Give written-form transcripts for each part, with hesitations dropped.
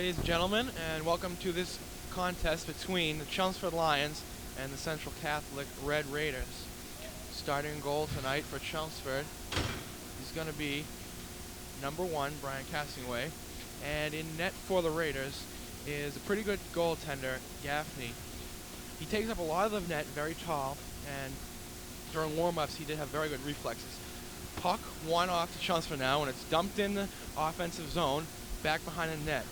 ladies and gentlemen, and welcome to this contest between the Chelmsford Lions and the Central Catholic Red Raiders. Starting goal tonight for Chelmsford is going to be number 1, Brian Cassingway, and in net for the Raiders is a pretty good goaltender, Gaffney. He takes up a lot of the net, very tall, and during warm-ups he did have very good reflexes. Puck one off to Chelmsford now, and it's dumped in the offensive zone, back behind the net.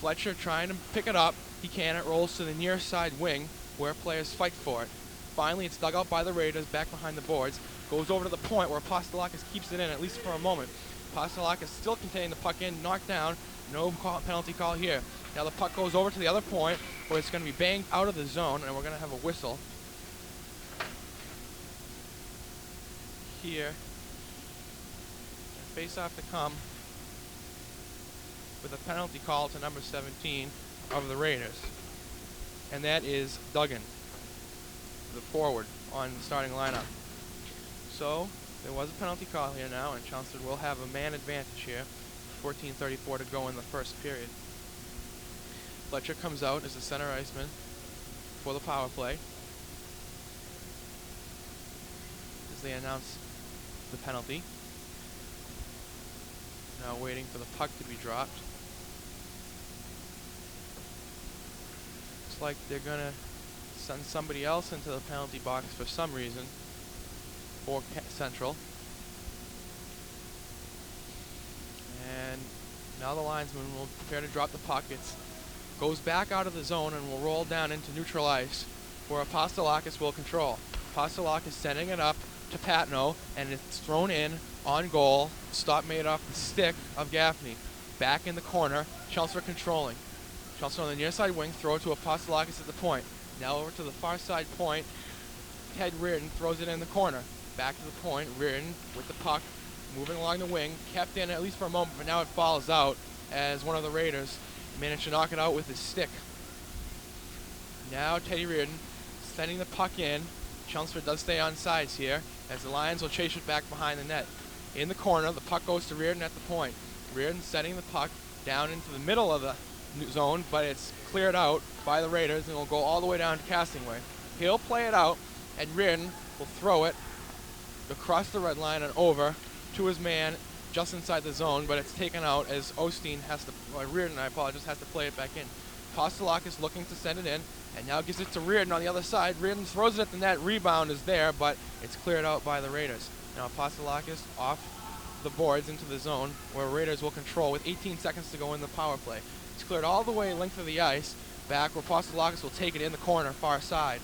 Fletcher trying to pick it up. He can. It rolls to the near side wing where players fight for it. Finally, it's dug out by the Raiders back behind the boards. Goes over to the point where Apostolakis keeps it in, at least for a moment. Apostolakis still containing the puck in, knocked down. No penalty call here. Now the puck goes over to the other point where it's going to be banged out of the zone, and we're going to have a whistle here. Face off to come with a penalty call to number 17 of the Raiders. And that is Duggan, the forward on the starting lineup. So there was a penalty call here now, and Chelmsford will have a man advantage here. 14:34 to go in the first period. Fletcher comes out as the center iceman for the power play as they announce the penalty. Now waiting for the puck to be dropped. Looks like they're going to send somebody else into the penalty box for some reason for Central. And now the linesman will prepare to drop the puck. It goes back out of the zone and will roll down into neutral ice where Apostolakis will control. Apostolakis sending it up to Patno, and it's thrown in on goal. Stop made off the stick of Gaffney. Back in the corner, Chelmsford controlling. Chelmsford on the near side wing, throw it to Apostolakis at the point. Now over to the far side point, Ted Reardon throws it in the corner. Back to the point, Reardon with the puck, moving along the wing, kept in at least for a moment, but now it falls out as one of the Raiders managed to knock it out with his stick. Now Teddy Reardon sending the puck in. Chelmsford does stay on sides here as the Lions will chase it back behind the net. In the corner, the puck goes to Reardon at the point. Reardon setting the puck down into the middle of the zone, but it's cleared out by the Raiders and will go all the way down to Cassingway. He'll play it out, and Reardon will throw it across the red line and over to his man just inside the zone, but it's taken out as Reardon has to play it back in. Apostolakis looking to send it in, and now gives it to Reardon on the other side. Reardon throws it at the net. Rebound is there, but it's cleared out by the Raiders. Now Apostolakis off the boards into the zone where Raiders will control with 18 seconds to go in the power play. It's cleared all the way length of the ice, back where Apostolakis will take it in the corner, far side.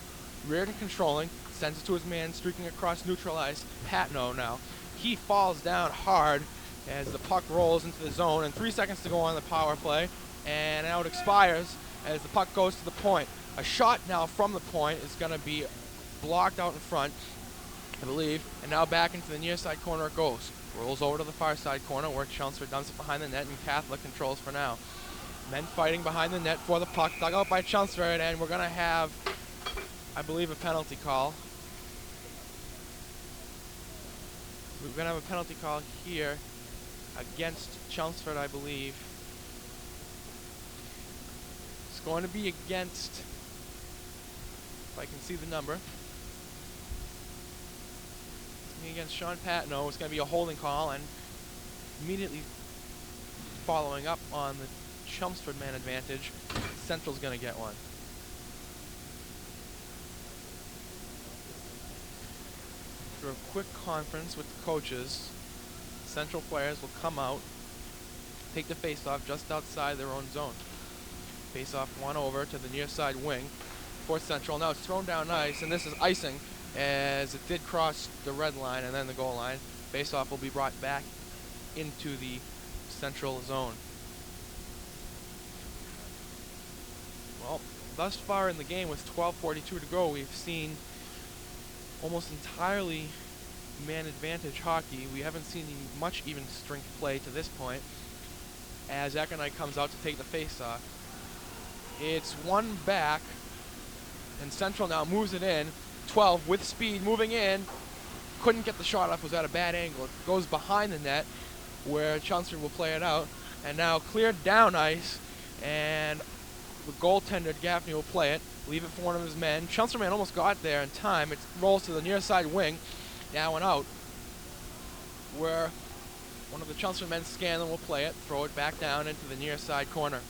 Reardon controlling, sends it to his man, streaking across neutral ice. Patno now. He falls down hard as the puck rolls into the zone, and 3 seconds to go on the power play, and now it expires as the puck goes to the point. A shot now from the point is going to be blocked out in front, I believe, and now back into the near side corner it goes. Rolls over to the far side corner where Chelmsford dumps it behind the net, and Catholic controls for now. Men fighting behind the net for the puck, dug out by Chelmsford, and we're going to have, I believe, a penalty call. We're going to have a penalty call here against Chelmsford, I believe. It's going to be against, if I can see the number, against Sean Patno. It's going to be a holding call, and immediately following up on the Chelmsford man advantage, Central's going to get one. After a quick conference with the coaches, Central players will come out, take the face-off just outside their own zone. Face-off one over to the near side wing for Central. Now it's thrown down ice, and this is icing as it did cross the red line and then the goal line. Face-off will be brought back into the Central zone. Well, thus far in the game with 12:42 to go, we've seen almost entirely man advantage hockey. We haven't seen much even strength play to this point as Ekonite comes out to take the face-off. It's one back, and Central now moves it in. 12 with speed, moving in. Couldn't get the shot off, was at a bad angle. It goes behind the net where Chelmsford will play it out. And now cleared down ice and the goaltender, Gaffney, will play it, leave it for one of his men. Chelmsford man almost got there in time. It rolls to the near side wing, now and out, where one of the Chelmsford men, Scanlon, will play it, throw it back down into the near side corner.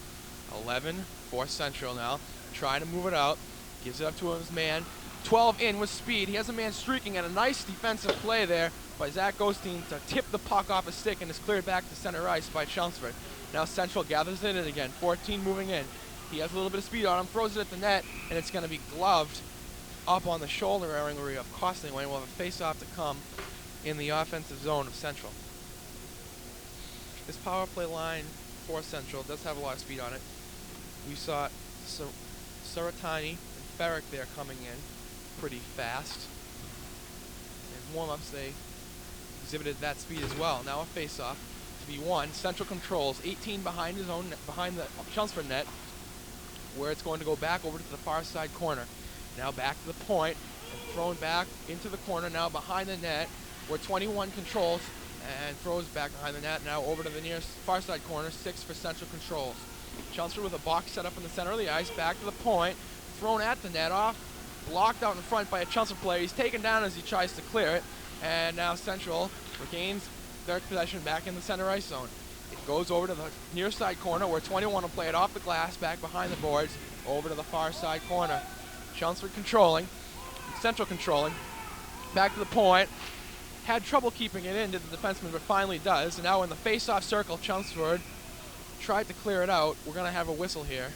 11 for Central now, trying to move it out, gives it up to his man. 12 in with speed. He has a man streaking, and a nice defensive play there by Zach Osteen to tip the puck off his stick, and is cleared back to center ice by Chelmsford. Now Central gathers it in again. 14 moving in. He has a little bit of speed on him, throws it at the net, and it's going to be gloved up on the shoulder area of Costlingway. We'll have a face-off to come in the offensive zone of Central. This power play line for Central does have a lot of speed on it. We saw Saratani and Ferrick there coming in pretty fast. In warm-ups, they exhibited that speed as well. Now a face-off to be won. Central controls 18 behind his own, behind the Chelmsford net, where it's going to go back over to the far side corner. Now back to the point and thrown back into the corner. Now behind the net, where 21 controls and throws back behind the net. Now over to the near far side corner. 6 for Central controls. Chelmsford with a box set up in the center of the ice. Back to the point, thrown at the net, off, blocked out in front by a Chelmsford player. He's taken down as he tries to clear it. And now Central regains their possession back in the center ice zone. It goes over to the near side corner, where 21 will play it off the glass, back behind the boards, over to the far side corner. Chelmsford controlling, Central controlling, back to the point. Had trouble keeping it in to the defenseman, but finally does. And now in the face-off circle, Chelmsford tried to clear it out. We're going to have a whistle here.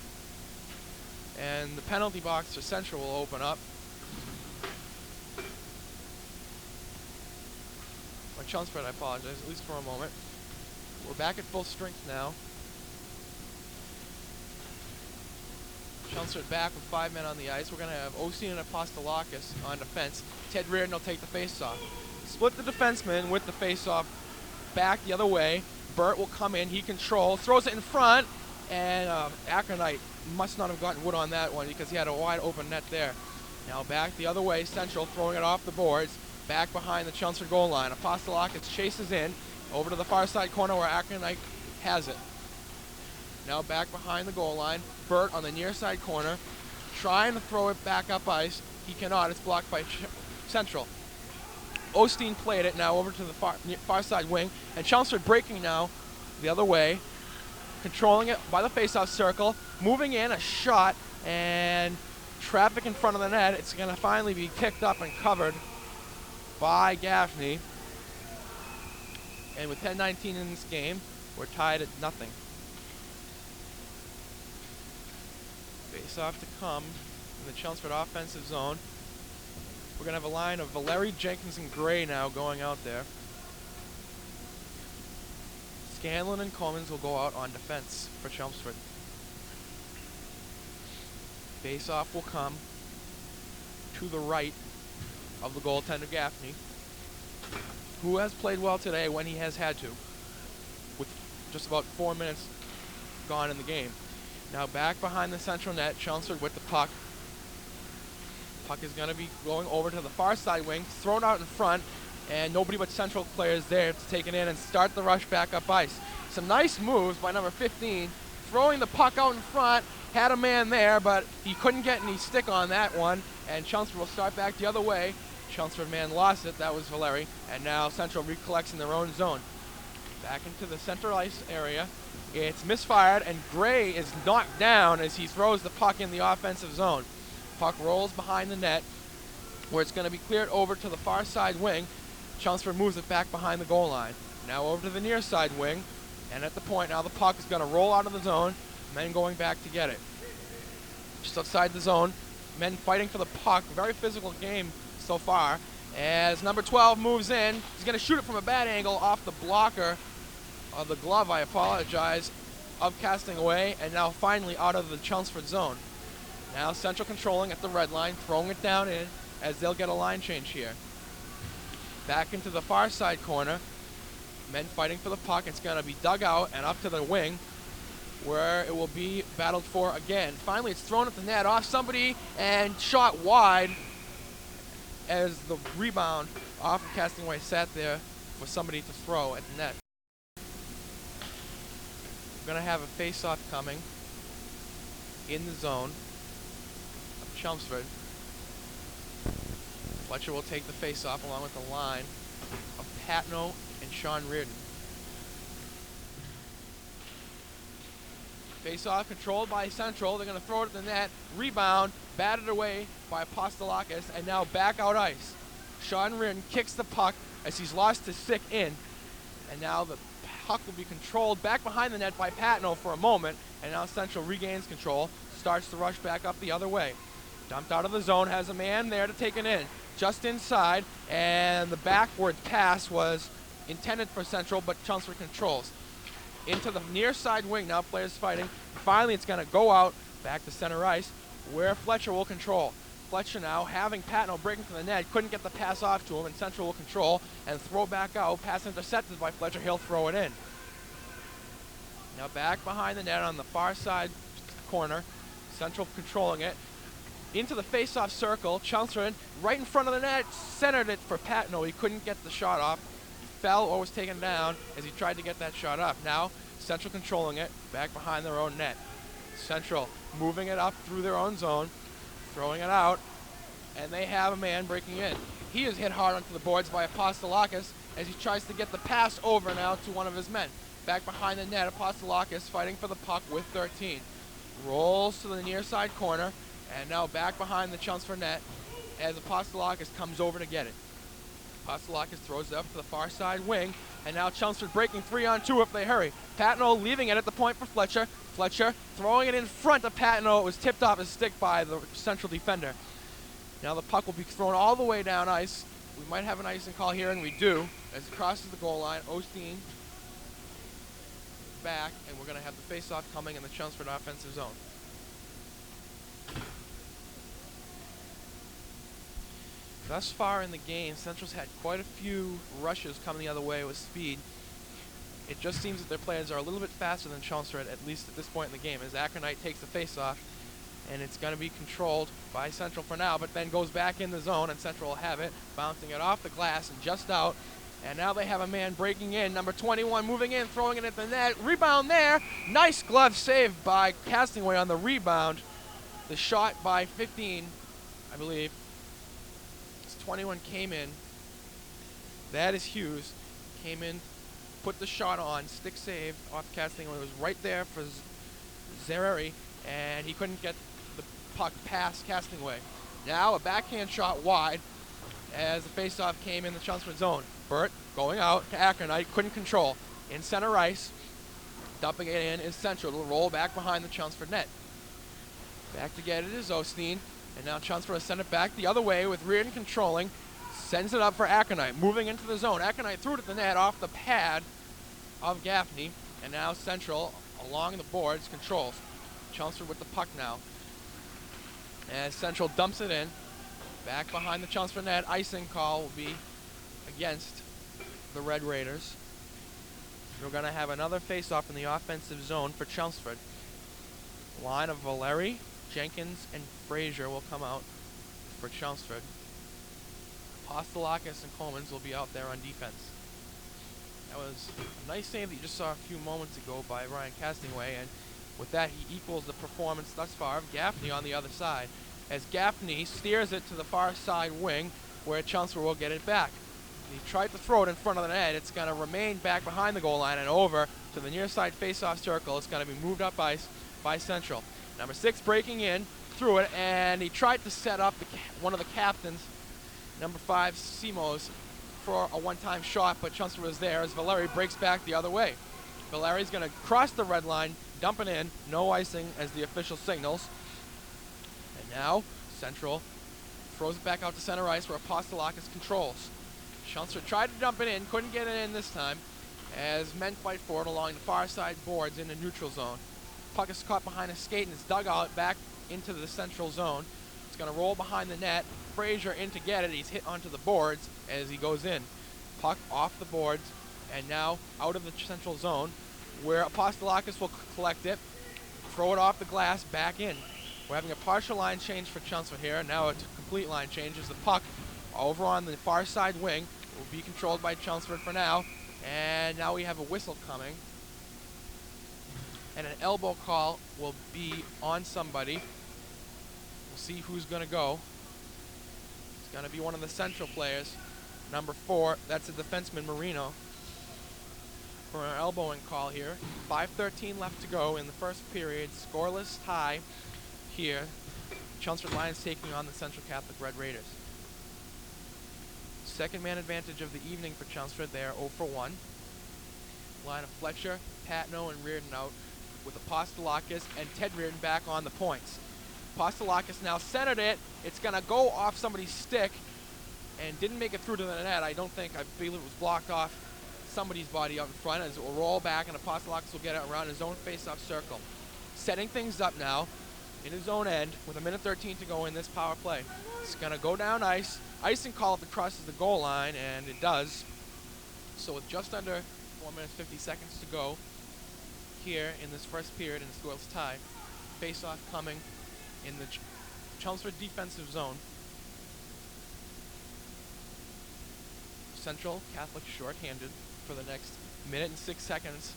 And the penalty box for Central will open up. Or Chelmsford, I apologize, at least for a moment. We're back at full strength now. Chelmsford back with 5 men on the ice. We're going to have Osteen and Apostolakis on defense. Ted Reardon will take the face-off. Split the defenseman with the face-off back the other way. Burt will come in. He controls, throws it in front, and Akronite must not have gotten wood on that one because he had a wide open net there. Now back the other way. Central throwing it off the boards. Back behind the Chelmsford goal line. Apostolakis chases in over to the far side corner where Akronite has it. Now back behind the goal line. Burt on the near side corner, trying to throw it back up ice. He cannot. It's blocked by Central. Osteen played it now over to the far side wing, and Chelmsford breaking now the other way, controlling it by the faceoff circle, moving in a shot, and traffic in front of the net. It's going to finally be picked up and covered by Gaffney. And with 10:19 in this game, we're tied at nothing. Face-off to come in the Chelmsford offensive zone. We're going to have a line of Valeri, Jenkins, and Gray now going out there. Scanlon and Commons will go out on defense for Chelmsford. Face-off will come to the right of the goaltender Gaffney, who has played well today when he has had to, with just about 4 minutes gone in the game. Now back behind the central net, Chelmsford with the puck. Puck is going to be going over to the far side wing, thrown out in front, and nobody but Central players there to take it in and start the rush back up ice. Some nice moves by number 15, throwing the puck out in front, had a man there, but he couldn't get any stick on that one, and Chelmsford will start back the other way. Chelmsford man lost it, that was Valeri, and now Central recollects in their own zone. Back into the center ice area. It's misfired, and Gray is knocked down as he throws the puck in the offensive zone. Puck rolls behind the net, where it's going to be cleared over to the far side wing. Chelmsford moves it back behind the goal line. Now over to the near side wing, and at the point now the puck is going to roll out of the zone, men going back to get it. Just outside the zone, men fighting for the puck. Very physical game so far. As number 12 moves in, he's going to shoot it from a bad angle off the blocker of the glove, I apologize, of casting away, and now finally out of the Chelmsford zone. Now Central controlling at the red line, throwing it down in as they'll get a line change here. Back into the far side corner. Men fighting for the puck. It's going to be dug out and up to the wing, where it will be battled for again. Finally, it's thrown at the net off somebody and shot wide as the rebound off of casting away sat there for somebody to throw at the net. We're going to have a face-off coming in the zone of Chelmsford. Fletcher will take the face-off along with the line of Patno and Sean Reardon. Face-off controlled by Central. They're going to throw it at the net. Rebound, batted away by Apostolakis, and now back out ice. Sean Reardon kicks the puck as he's lost his stick in, and now the puck will be controlled back behind the net by Patno for a moment, and now Central regains control, starts to rush back up the other way. Dumped out of the zone, has a man there to take it in. Just inside, and the backward pass was intended for Central, but Chelmsford controls. Into the near side wing, now players fighting. Finally, it's going to go out, back to center ice, where Fletcher will control. Fletcher now, having Patno breaking to the net, couldn't get the pass off to him, and Central will control and throw back out. Pass intercepted by Fletcher, he'll throw it in. Now back behind the net on the far side corner, Central controlling it. Into the face-off circle, Chelmsford right in front of the net, centered it for Patno. He couldn't get the shot off. Fell or was taken down as he tried to get that shot up. Now Central controlling it back behind their own net. Central moving it up through their own zone, throwing it out, and they have a man breaking in. He is hit hard onto the boards by Apostolakis as he tries to get the pass over now to one of his men. Back behind the net, Apostolakis fighting for the puck with 13. Rolls to the near side corner, and now back behind the Chelmsford net as Apostolakis comes over to get it. Apostolakis throws it up to the far side wing, and now Chelmsford breaking 3-on-2 if they hurry. Patno leaving it at the point for Fletcher. Fletcher throwing it in front of Patno. It was tipped off his stick by the Central defender. Now the puck will be thrown all the way down ice. We might have an icing call here, and we do. As it crosses the goal line, Osteen back, and we're going to have the face-off coming in the Chelmsford offensive zone. Thus far in the game, Central's had quite a few rushes coming the other way with speed. It just seems that their players are a little bit faster than Chelmsford, at least at this point in the game, as Aconite takes the face-off, and it's going to be controlled by Central for now, but then goes back in the zone, and Central will have it, bouncing it off the glass and just out. And now they have a man breaking in, number 21 moving in, throwing it at the net. Rebound there. Nice glove save by Castingway on the rebound. The shot by 15, I believe. 21 came in. That is Hughes. Came in, put the shot on, stick save off Castingway. It was right there for Zereri, and he couldn't get the puck past Castingway. Now a backhand shot wide as the faceoff came in the Chelmsford zone. Burt going out to Aconite, couldn't control. In center ice, dumping it in is Central. It'll roll back behind the Chelmsford net. Back to get it is Osteen. And now Chelmsford has sent it back the other way with Reardon controlling. Sends it up for Aconite, moving into the zone. Aconite threw it at the net off the pad of Gaffney. And now Central, along the boards, controls. Chelmsford with the puck now. As Central dumps it in. Back behind the Chelmsford net. Icing call will be against the Red Raiders. We're going to have another face-off in the offensive zone for Chelmsford. Line of Valeri, Jenkins, and Frazier will come out for Chelmsford. Apostolakis and Coleman's will be out there on defense. That was a nice save that you just saw a few moments ago by Ryan Castingway, and with that he equals the performance thus far of Gaffney on the other side, as Gaffney steers it to the far side wing where Chelmsford will get it back. He tried to throw it in front of the net. It's going to remain back behind the goal line and over to the near side face-off circle. It's going to be moved up ice by Central. Number 6 breaking in through it, and he tried to set up one of the captains, number 5 Simos, for a one-time shot, but Chelmsford was there as Valeri breaks back the other way. Valeri's going to cross the red line, dump it in, no icing as the official signals. And now Central throws it back out to center ice where Apostolakis controls. Chelmsford tried to dump it in, couldn't get it in this time, as men fight for it along the far side boards in the neutral zone. Puck is caught behind a skate and is dug out back into the central zone. It's going to roll behind the net. Frazier in to get it. He's hit onto the boards as he goes in. Puck off the boards and now out of the central zone where Apostolakis will collect it, throw it off the glass, back in. We're having a partial line change for Chelmsford here. Now a complete line change as the puck over on the far side wing will be controlled by Chelmsford for now. And now we have a whistle coming and an elbow call will be on somebody. We'll see who's going to go. It's going to be one of the Central players. Number 4, that's a defenseman, Marino, for an elbowing call here. 5:13 left to go in the first period. Scoreless tie here. Chelmsford Lions taking on the Central Catholic Red Raiders. Second man advantage of the evening for Chelmsford. They are 0 for 1. Line of Fletcher, Patno, and Reardon out, with Apostolakis and Ted Reardon back on the points. Apostolakis now centered it. It's going to go off somebody's stick and didn't make it through to the net. I believe it was blocked off somebody's body out in front, as it will roll back, and Apostolakis will get it around his own face-off circle. Setting things up now in his own end with 1:13 to go in this power play. It's going to go down ice. Icing call if it crosses the goal line, and it does. So with just under 4 minutes 50 seconds to go here in this first period in the scoreless tie, face-off coming in the Chelmsford defensive zone. Central Catholic short-handed for the next 1 minute and 6 seconds,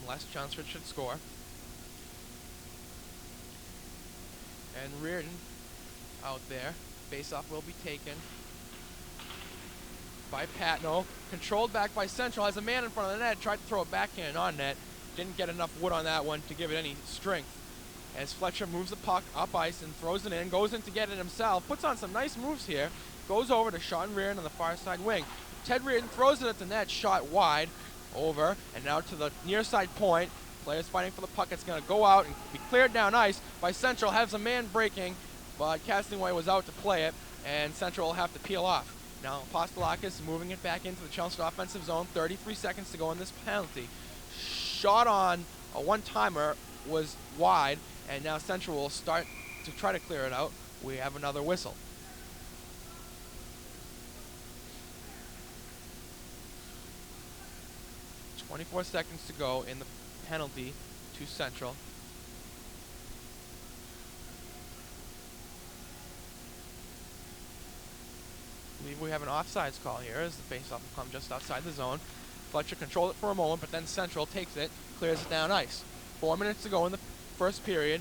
unless Chelmsford should score. And Reardon out there. Face-off will be taken by Patno. Controlled back by Central. Has a man in front of the net. Tried to throw a backhand on net. Didn't get enough wood on that one to give it any strength. As Fletcher moves the puck up ice and throws it in. Goes in to get it himself. Puts on some nice moves here. Goes over to Sean Reardon on the far side wing. Ted Reardon throws it at the net. Shot wide. Over. And now to the near side point. Players fighting for the puck. It's going to go out and be cleared down ice by Central. Has a man breaking, but Castingway was out to play it, and Central will have to peel off. Now Apostolakis moving it back into the Chelmsford offensive zone. 33 seconds to go in this penalty. Shot on a one-timer was wide, and now Central will start to try to clear it out. We have another whistle. .24 seconds to go in the penalty to Central. I believe we have an offsides call here as the faceoff will come just outside the zone. Fletcher controlled it for a moment, but then Central takes it, clears it down ice. 4 minutes to go in the first period,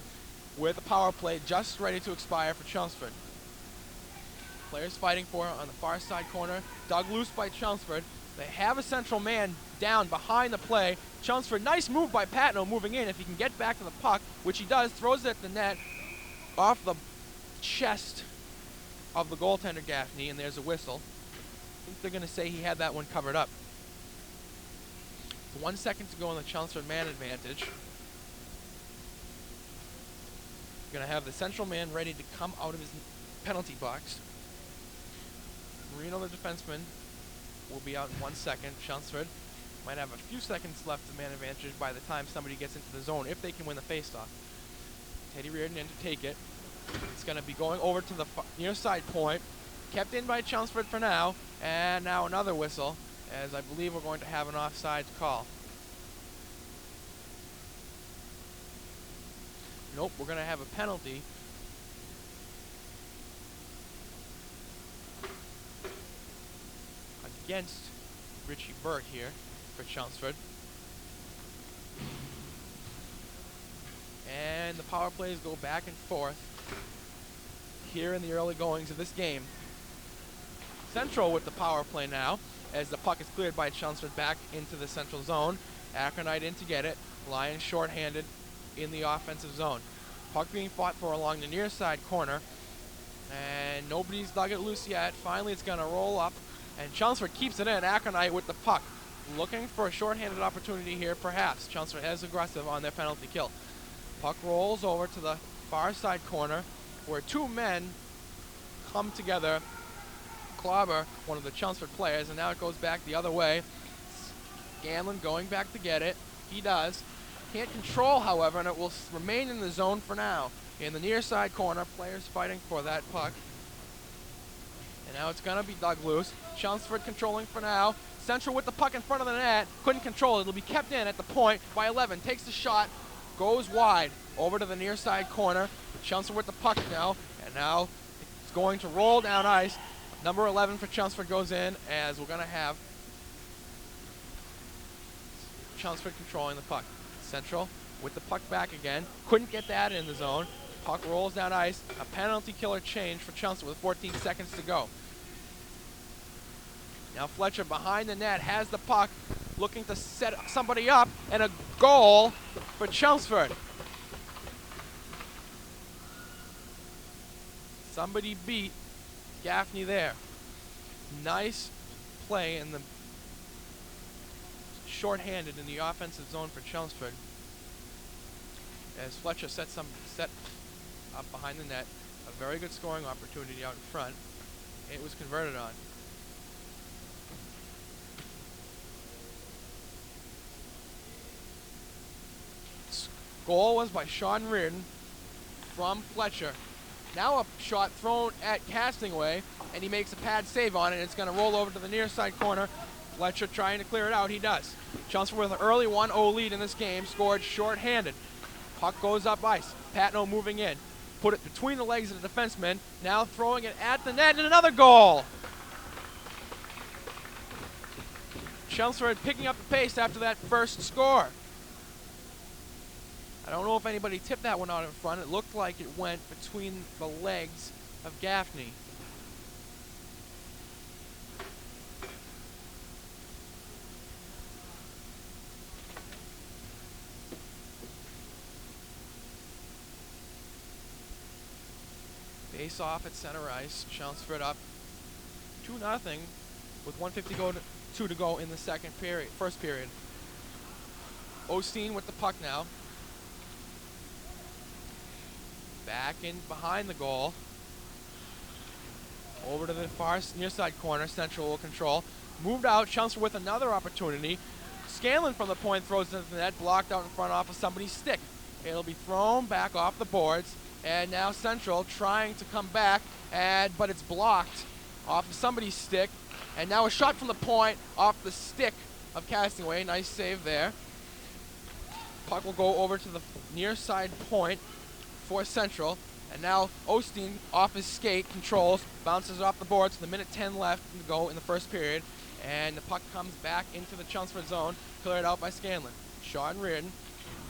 with the power play just ready to expire for Chelmsford. Players fighting for it on the far side corner. Dug loose by Chelmsford. They have a Central man down behind the play. Chelmsford, nice move by Patno moving in. If he can get back to the puck, which he does, throws it at the net off the chest of the goaltender Gaffney, and there's a whistle. I think they're going to say he had that one covered up. 1 second to go on the Chelmsford man advantage. Going to have the Central man ready to come out of his penalty box. Marino, the defenseman, will be out in 1 second. Chelmsford might have a few seconds left of man advantage by the time somebody gets into the zone, if they can win the faceoff. Teddy Reardon in to take it. It's going to be going over to the near side point. Kept in by Chelmsford for now, and now another whistle, as I believe we're going to have an offsides call. Nope, we're going to have a penalty. Against Richie Burt here for Chelmsford. And the power plays go back and forth here in the early goings of this game. Central with the power play now, as the puck is cleared by Chelmsford back into the Central zone. Akronite in to get it. Lions shorthanded in the offensive zone. Puck being fought for along the near side corner, and nobody's dug it loose yet. Finally, it's going to roll up, and Chelmsford keeps it in. Akronite with the puck, looking for a shorthanded opportunity here, perhaps. Chelmsford is aggressive on their penalty kill. Puck rolls over to the far side corner, where two men come together, clobber one of the Chelmsford players, and now it goes back the other way. Scanlon going back to get it. He does. Can't control, however, and it will remain in the zone for now. In the near side corner, players fighting for that puck. And now it's going to be dug loose. Chelmsford controlling for now. Central with the puck in front of the net. Couldn't control it. It'll be kept in at the point by 11. Takes the shot. Goes wide. Over to the near side corner. Chelmsford with the puck now. And now it's going to roll down ice. Number 11 for Chelmsford goes in, as we're going to have Chelmsford controlling the puck. Central with the puck back again. Couldn't get that in the zone. Puck rolls down ice. A penalty killer change for Chelmsford with 14 seconds to go. Now Fletcher behind the net has the puck, looking to set somebody up, and a goal for Chelmsford. Somebody beat Gaffney there. Nice play in the shorthanded in the offensive zone for Chelmsford. As Fletcher set up behind the net, a very good scoring opportunity out in front. It was converted on. Goal was by Sean Reardon from Fletcher. Now a shot thrown at Castingway, and he makes a pad save on it. It's going to roll over to the near side corner. Fletcher trying to clear it out. He does. Chelmsford with an early 1-0 lead in this game, scored short-handed. Puck goes up ice. Patno moving in. Put it between the legs of the defenseman. Now throwing it at the net, and another goal. Chelmsford picking up the pace after that first score. I don't know if anybody tipped that one out in front. It looked like it went between the legs of Gaffney. Face off at center ice. Chelmsford up 2-0 with 1:52 to go in the first period. Osteen with the puck now. Back in behind the goal. Over to the far near side corner. Central will control. Moved out. Chelmsford with another opportunity. Scanlon from the point throws it into the net. Blocked out in front off of somebody's stick. It'll be thrown back off the boards. And now Central trying to come back. But it's blocked off of somebody's stick. And now a shot from the point off the stick of Castingway. Nice save there. Puck will go over to the near side point for Central, and now Osteen off his skate controls, bounces off the boards with a minute 10 left to go in the first period, and the puck comes back into the Chelmsford zone, cleared out by Scanlon. Sean Reardon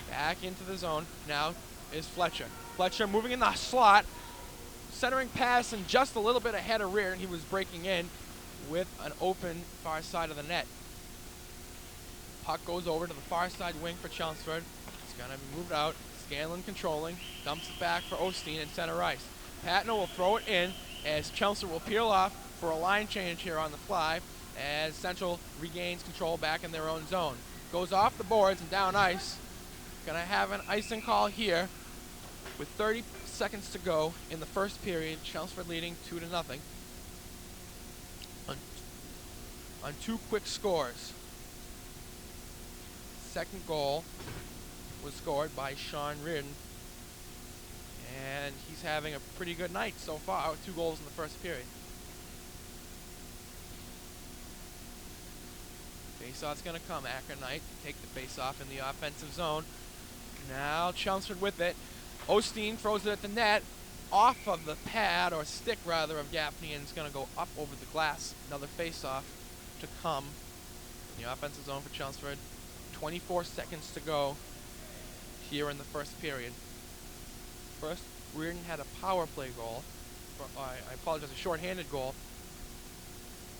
back into the zone. Now is Fletcher. Fletcher moving in the slot, centering pass and just a little bit ahead of Reardon. He was breaking in with an open far side of the net. Puck goes over to the far side wing for Chelmsford. It's going to be moved out. Scanlon controlling, dumps it back for Osteen at center ice. Patno will throw it in as Chelmsford will peel off for a line change here on the fly as Central regains control back in their own zone. Goes off the boards and down ice. Gonna have an icing call here with 30 seconds to go in the first period. Chelmsford leading 2-0 on two quick scores. Second goal was scored by Sean Reardon, and he's having a pretty good night so far with 2 goals in the first period. Faceoff's going to come. Acker Knight take the faceoff in the offensive zone. Now Chelmsford with it. Osteen throws it at the net, off of the pad, or stick rather, of Gaffney, and it's going to go up over the glass. Another faceoff to come in the offensive zone for Chelmsford. 24 seconds to go here in the first period. First, Reardon had a power play goal. I apologize, a shorthanded goal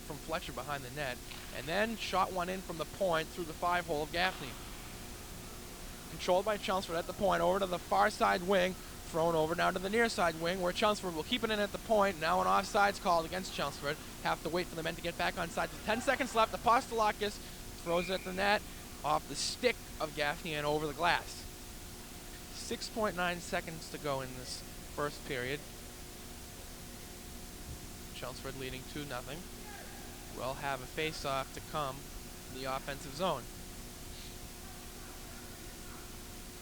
from Fletcher behind the net, and then shot one in from the point through the 5-hole of Gaffney. Controlled by Chelmsford at the point, over to the far side wing, thrown over now to the near side wing, where Chelmsford will keep it in at the point. Now an offsides called against Chelmsford. Have to wait for the men to get back on side. With 10 seconds left, Apostolakis throws it at the net, off the stick of Gaffney and over the glass. 6.9 seconds to go in this first period. Chelmsford leading 2-0. We'll have a face-off to come in the offensive zone.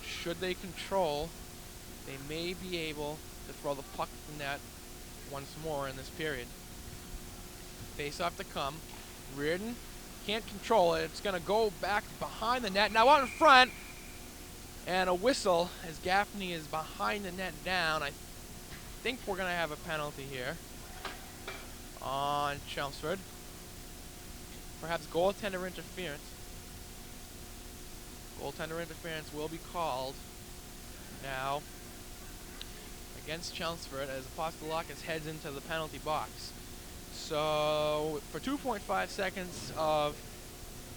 Should they control, they may be able to throw the puck at the net once more in this period. Face-off to come. Reardon can't control it. It's going to go back behind the net. Now out in front, and a whistle as Gaffney is behind the net down. I think we're going to have a penalty here on Chelmsford. Perhaps goaltender interference. Goaltender interference will be called now against Chelmsford as Apostolakis heads into the penalty box. So for 2.5 seconds of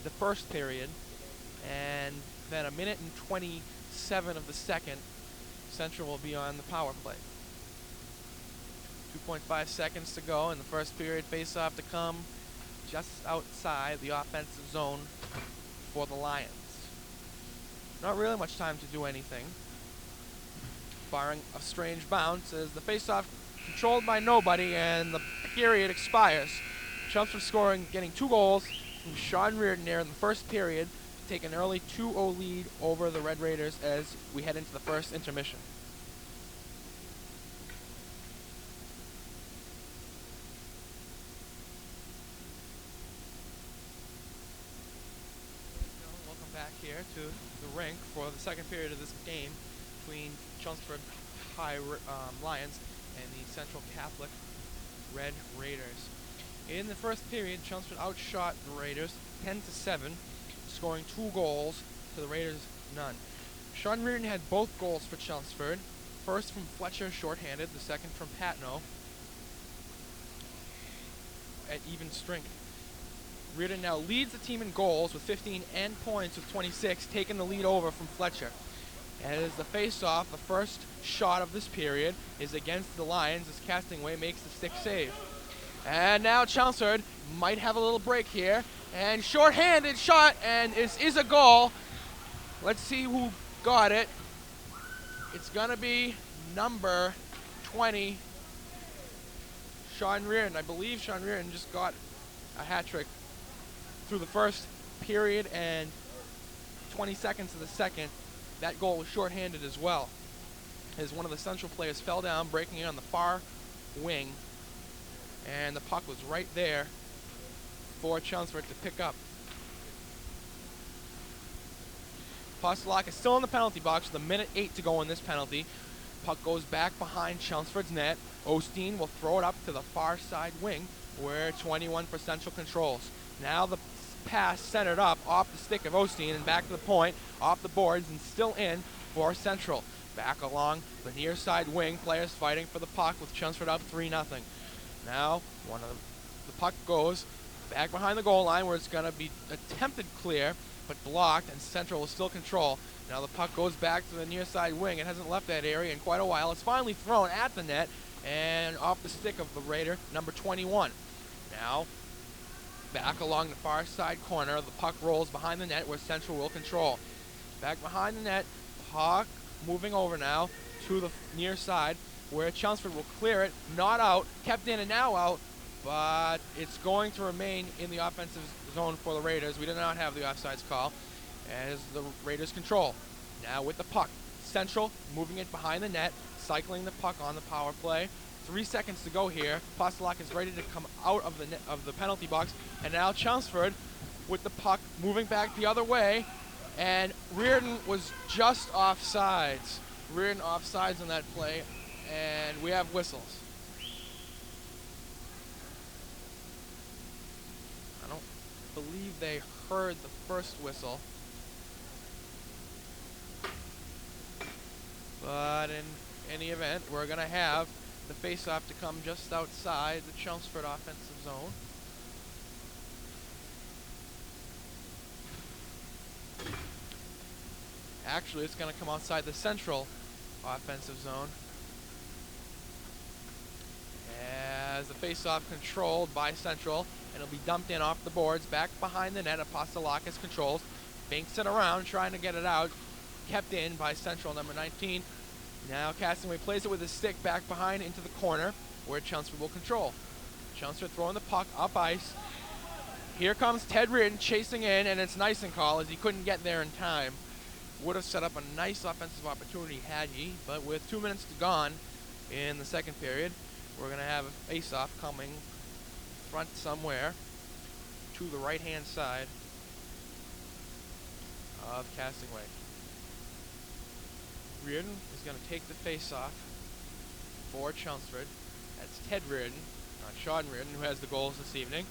the first period and then a minute and 27 of the second, Central will be on the power play. 2.5 seconds to go in the first period. Face-off to come just outside the offensive zone for the Lions. Not really much time to do anything, barring a strange bounce as the face-off controlled by nobody and the period expires. Chelmsford scoring, getting 2 goals from Sean Reardon there in the first period to take an early 2-0 lead over the Red Raiders as we head into the first intermission. Welcome back here to the rink for the second period of this game between Chelmsford High Lions and the Central Catholic Red Raiders. In the first period, Chelmsford outshot the Raiders 10-7, scoring 2 goals to the Raiders' none. Sean Reardon had both goals for Chelmsford, first from Fletcher shorthanded, the second from Patno at even strength. Reardon now leads the team in goals with 15 and points with 26, taking the lead over from Fletcher. As the face-off, the first shot of this period is against the Lions as Castingway makes the stick save. And now Chelmsford might have a little break here. And short-handed shot, and it is a goal. Let's see who got it. It's going to be number 20, Sean Reardon. I believe Sean Reardon just got a hat trick through the first period and 20 seconds of the second. That goal was shorthanded as well, as one of the Central players fell down, breaking in on the far wing, and the puck was right there for Chelmsford to pick up. Apostolakis is still in the penalty box with 1:08 to go in this penalty. Puck goes back behind Chelmsford's net. Osteen will throw it up to the far side wing where 21 for Central controls. Now the pass centered up off the stick of Osteen and back to the point, off the boards and still in for Central. Back along the near side wing, players fighting for the puck with Chelmsford up 3-0. Now the puck goes back behind the goal line where it's going to be attempted clear, but blocked, and Central will still control. Now the puck goes back to the near side wing. It hasn't left that area in quite a while. It's finally thrown at the net and off the stick of the Raider, number 21. Now back along the far side corner, the puck rolls behind the net where Central will control. Back behind the net, puck moving over now to the near side where Chelmsford will clear it, not out, kept in and now out, but it's going to remain in the offensive zone for the Raiders. We did not have the offsides call as the Raiders control. Now with the puck, Central moving it behind the net, cycling the puck on the power play. 3 seconds to go here. Apostolakis is ready to come out of the penalty box, and now Chelmsford with the puck moving back the other way, and Reardon was just offsides. Reardon offsides on that play, and we have whistles. I don't believe they heard the first whistle, but in any event, we're going to have the face-off to come just outside the Chelmsford offensive zone. Actually, it's going to come outside the Central offensive zone, as the face-off controlled by Central, and it'll be dumped in off the boards, back behind the net. Apostolakis controls, banks it around, trying to get it out, kept in by Central, number 19. Now Castingway plays it with his stick back behind into the corner where Chelmsford will control. Chelmsford throwing the puck up ice. Here comes Ted Reardon chasing in, and it's nice and call as he couldn't get there in time. Would have set up a nice offensive opportunity had he, but with 2 minutes to gone in the second period, we're going to have a face-off coming front somewhere to the right-hand side of Castingway. Reardon is going to take the face-off for Chelmsford. That's Ted Reardon, not Sean Reardon, who has the goals this evening.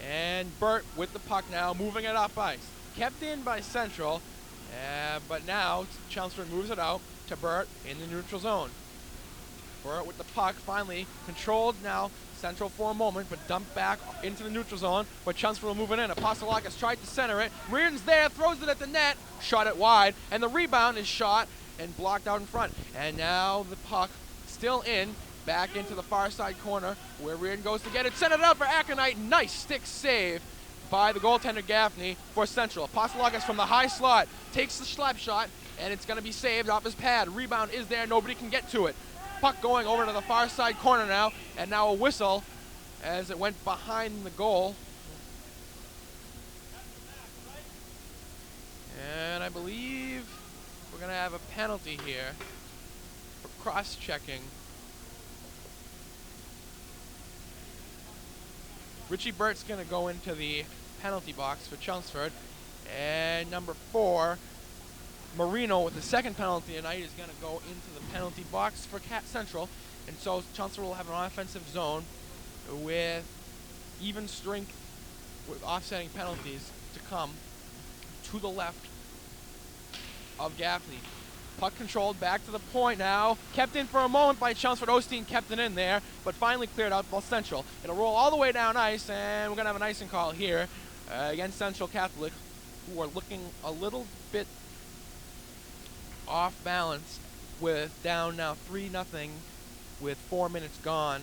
And Burt with the puck now, moving it up ice. Kept in by Central, But now Chelmsford moves it out to Burt in the neutral zone. Burt with the puck, finally controlled now Central for a moment, but dumped back into the neutral zone, but Chelmsford will move it in. Apostolakis tried to center it. Reardon's there, throws it at the net, shot it wide, and the rebound is shot and blocked out in front. And now the puck still in, back into the far side corner where Reardon goes to get it. Send it out for Aconite. Nice stick save by the goaltender Gaffney for Central. Apostolakis from the high slot takes the slap shot, and it's going to be saved off his pad. Rebound is there. Nobody can get to it. Puck going over to the far side corner now, and now a whistle as it went behind the goal. And I believe we're going to have a penalty here for cross-checking. Richie Burt's going to go into the penalty box for Chelmsford. And number 4, Marino, with the second penalty tonight, is going to go into the penalty box for Central. And so Chelmsford will have an offensive zone with even strength, with offsetting penalties to come to the left of Gaffney. Puck controlled back to the point now. Kept in for a moment by Chelmsford. Osteen kept it in there, but finally cleared out by Central. It'll roll all the way down ice, and we're going to have an icing call here against Central Catholic, who are looking a little bit off balance with down now 3-0 with 4 minutes gone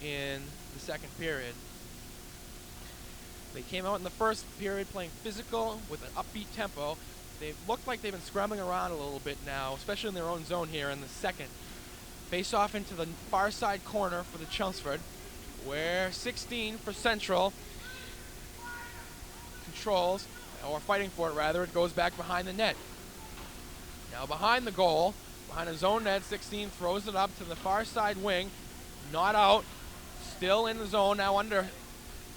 in the second period. They came out in the first period playing physical with an upbeat tempo. They looked like they've been scrambling around a little bit now, especially in their own zone here in the second. Face off into the far side corner for the Chelmsford, where 16 for Central controls, or fighting for it rather. It goes back behind the net. Now behind the goal, behind a zone net, 16 throws it up to the far side wing. Not out, still in the zone now under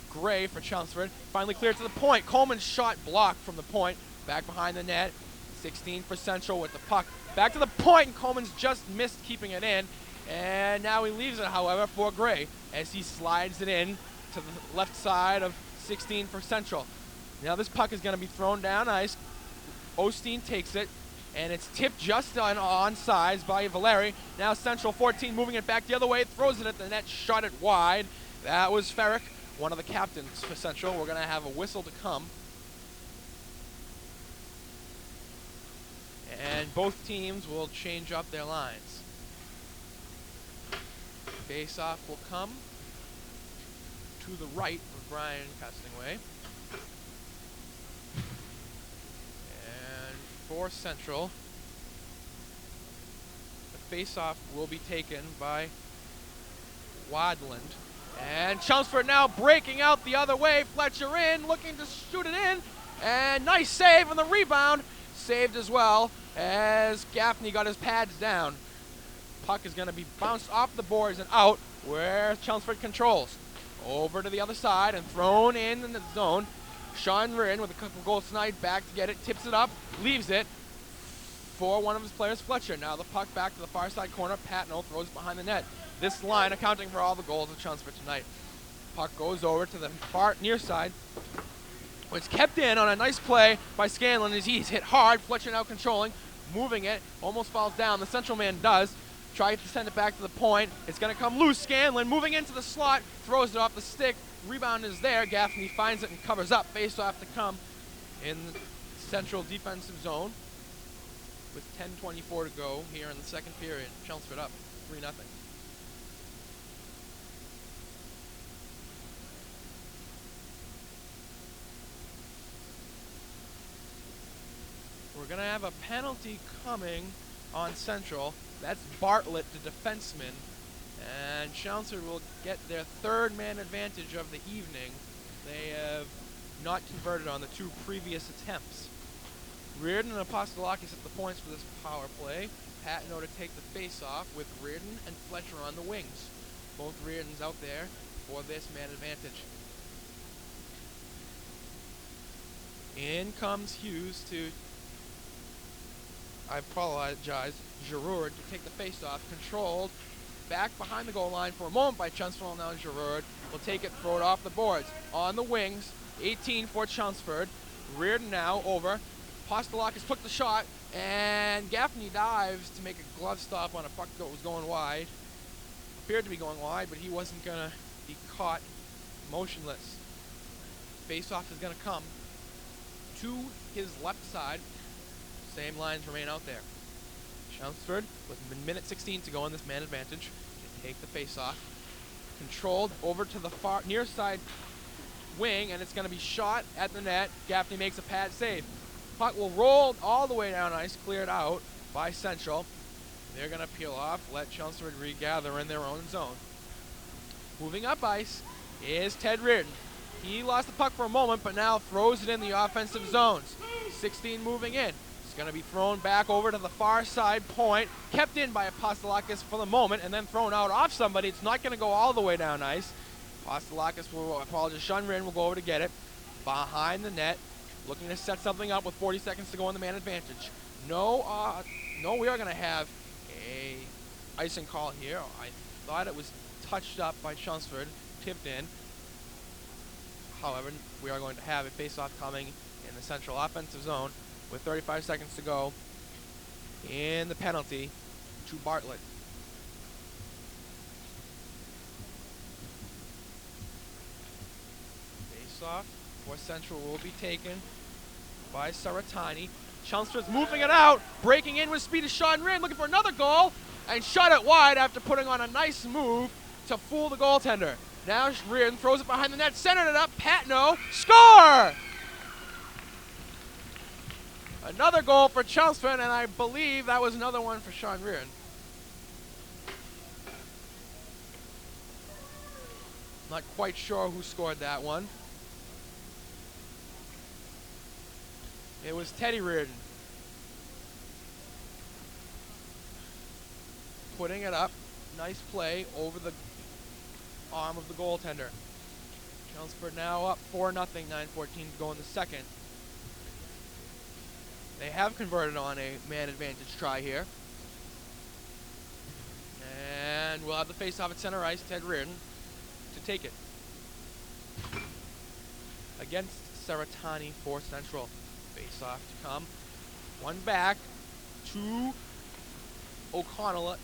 Gray for Chelmsford. Finally cleared to the point. Coleman's shot blocked from the point. Back behind the net, 16 for Central with the puck. Back to the point, and Coleman's just missed keeping it in. And now he leaves it, however, for Gray as he slides it in to the left side of 16 for Central. Now this puck is going to be thrown down ice. Osteen takes it, and it's tipped just on sides by Valeri. Now Central 14 moving it back the other way, throws it at the net, shot it wide. That was Ferrick, one of the captains for Central. We're going to have a whistle to come. And both teams will change up their lines. Face-off will come to the right of Brian Castingway. And for Central, the face-off will be taken by Wadland. And Chelmsford now breaking out the other way. Fletcher in, looking to shoot it in. And nice save on the rebound. Saved as well as Gaffney got his pads down. Puck is going to be bounced off the boards and out where Chelmsford controls. Over to the other side and thrown in the zone. Sean Reardon with a couple goals tonight, back to get it, tips it up, leaves it for one of his players, Fletcher. Now the puck back to the far side corner. Patno throws it behind the net. This line accounting for all the goals of Chelmsford tonight. Puck goes over to the far near side. It's kept in on a nice play by Scanlon as he's hit hard. Fletcher now controlling, moving it, almost falls down. The Central man does. Tries to send it back to the point. It's going to come loose. Scanlon moving into the slot, throws it off the stick. Rebound is there. Gaffney finds it and covers up. Face off to come in the Central defensive zone with 10:24 to go here in the second period. Chelmsford up 3-0. We're going to have a penalty coming on Central. That's Bartlett, the defenseman. And Chelmsford will get their third man advantage of the evening. They have not converted on the two previous attempts. Reardon and Apostolakis at the points for this power play. Patno to take the face-off with Reardon and Fletcher on the wings. Both Reardons out there for this man advantage. In comes Hughes to, I apologize, Giroud to take the face-off. Controlled back behind the goal line for a moment by Chelmsford. Now Giroud will take it, throw it off the boards. On the wings, 18 for Chelmsford. Reardon now over Postolakis took the shot, and Gaffney dives to make a glove stop on a puck that was going wide. Appeared to be going wide, but he wasn't going to be caught motionless. Face-off is going to come to his left side. Same lines remain out there. Chelmsford, with a minute 16 to go in this man advantage, can take the face-off. Controlled over to the far near side wing, and it's going to be shot at the net. Gaffney makes a pad save. Puck will roll all the way down ice, cleared out by Central. They're going to peel off, let Chelmsford regather in their own zone. Moving up ice is Ted Reardon. He lost the puck for a moment, but now throws it in the offensive zones. 16 moving in. It's going to be thrown back over to the far side point, kept in by Postolakis for the moment, and then thrown out off somebody. It's not going to go all the way down ice. Postolakis will, Sean Reardon will go over to get it. Behind the net, looking to set something up with 40 seconds to go on the man advantage. No, we are going to have a icing call here. I thought it was touched up by Chelmsford, tipped in. However, we are going to have a face-off coming in the Central offensive zone with 35 seconds to go in the penalty to Bartlett. Face-off for Central will be taken by Saratani. Chelmsford's moving it out, breaking in with speed to Sean Reardon, looking for another goal, and shot it wide after putting on a nice move to fool the goaltender. Now Reardon throws it behind the net, centered it up, Patno, score! Another goal for Chelmsford, and I believe that was another one for Sean Reardon. Not quite sure who scored that one. It was Teddy Reardon. Putting it up. Nice play over the arm of the goaltender. Chelmsford now up 4-0, 9:14 to go in the second. They have converted on a man advantage try here. And we'll have the face-off at center ice, Ted Reardon, to take it. Against Saratani for Central. Face-off to come. One back to O'Connell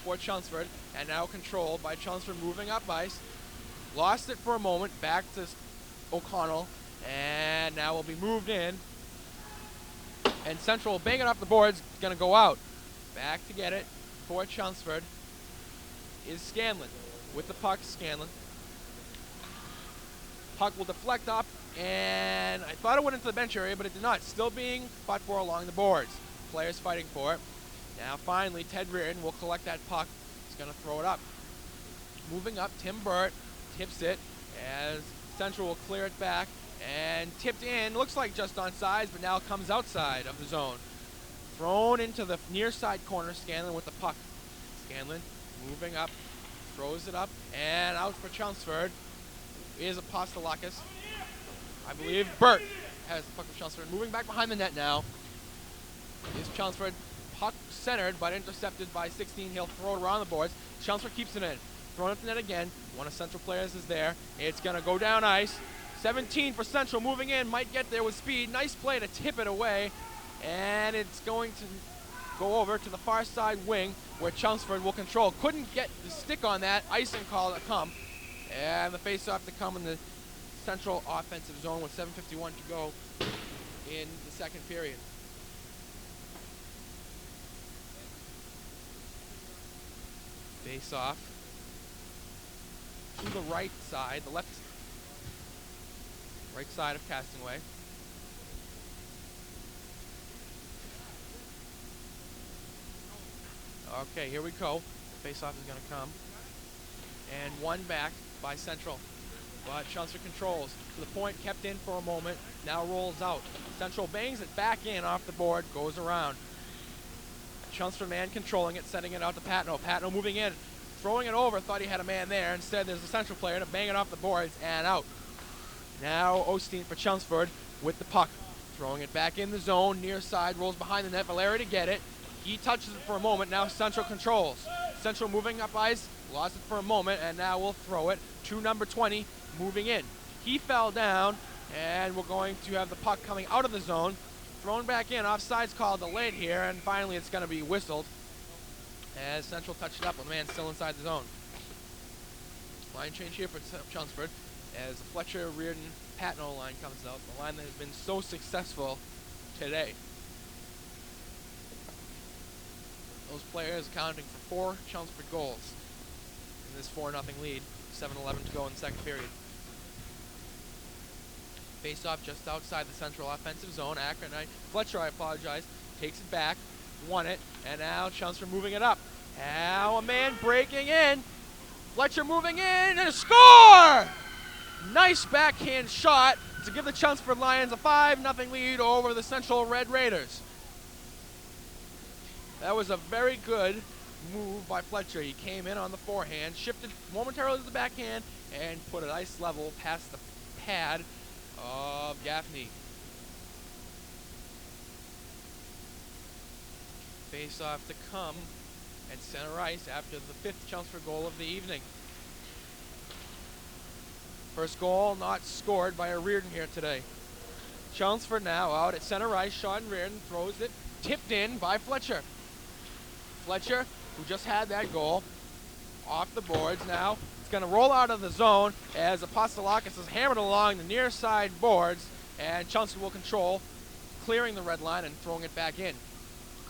for Chelmsford, and now controlled by Chelmsford moving up ice. Lost it for a moment, back to O'Connell, and now will be moved in. And Central will bang it off the boards, going to go out. Back to get it for Chelmsford is Scanlon. With the puck, Scanlon. Puck will deflect up, and I thought it went into the bench area, but it did not. Still being fought for along the boards. Players fighting for it. Now finally, Ted Reardon will collect that puck. He's going to throw it up. Moving up, Tim Burt tips it as Central will clear it back. And tipped in, looks like just on sides, but now comes outside of the zone. Thrown into the near side corner, Scanlon with the puck. Scanlon moving up, throws it up, and out for Chelmsford is Apostolakis. I believe Burt has the puck for Chelmsford. Moving back behind the net now is Chelmsford. Puck centered, but intercepted by 16. He'll throw it around the boards. Chelmsford keeps it in. Thrown up the net again. One of Central players is there. It's going to go down ice. 17 for Central, moving in, might get there with speed. Nice play to tip it away, and it's going to go over to the far side wing where Chelmsford will control. Couldn't get the stick on that, icing call to come, and the face-off to come in the Central offensive zone with 7:51 to go in the second period. Face-off to the right side, the right side of Castingway. Okay, here we go. Face-off is going to come. And one back by Central. But Chelmsford controls. To the point, kept in for a moment. Now rolls out. Central bangs it back in off the board. Goes around. Chelmsford man controlling it, sending it out to Patno. Patno moving in. Throwing it over. Thought he had a man there. Instead, there's a Central player to bang it off the boards and out. Now Osteen for Chelmsford with the puck. Throwing it back in the zone. Near side. Rolls behind the net. Valeri to get it. He touches it for a moment. Now Central controls. Central moving up ice. Lost it for a moment. And now we'll throw it to number 20. Moving in. He fell down. And we're going to have the puck coming out of the zone. thrown back in. Offside's called delayed here, and finally it's going to be whistled as Central touched it up with a man still inside the zone. Line change here for Chelmsford as the Fletcher, Reardon, Patno line comes out. The line that has been so successful today. Those players accounting for 4 Chelmsford goals in this 4-0 lead. 7:11 to go in the second period. Face off just outside the Central offensive zone. Fletcher, I apologize, takes it back, won it, and now Chelmsford moving it up. Now a man breaking in. Fletcher moving in, and a score! Nice backhand shot to give the Chelmsford Lions a 5-0 lead over the Central Red Raiders. That was a very good move by Fletcher. He came in on the forehand, shifted momentarily to the backhand, and put it ice level past the pad of Gaffney. Face off to come at center ice after the 5th Chelmsford goal of the evening. First goal not scored by a Reardon here today. Chelmsford now out at center ice. Sean Reardon throws it, tipped in by Fletcher. Fletcher, who just had that goal, off the boards now. It's going to roll out of the zone as Apostolakis is hammered along the near side boards, and Chelmsford will control, clearing the red line and throwing it back in.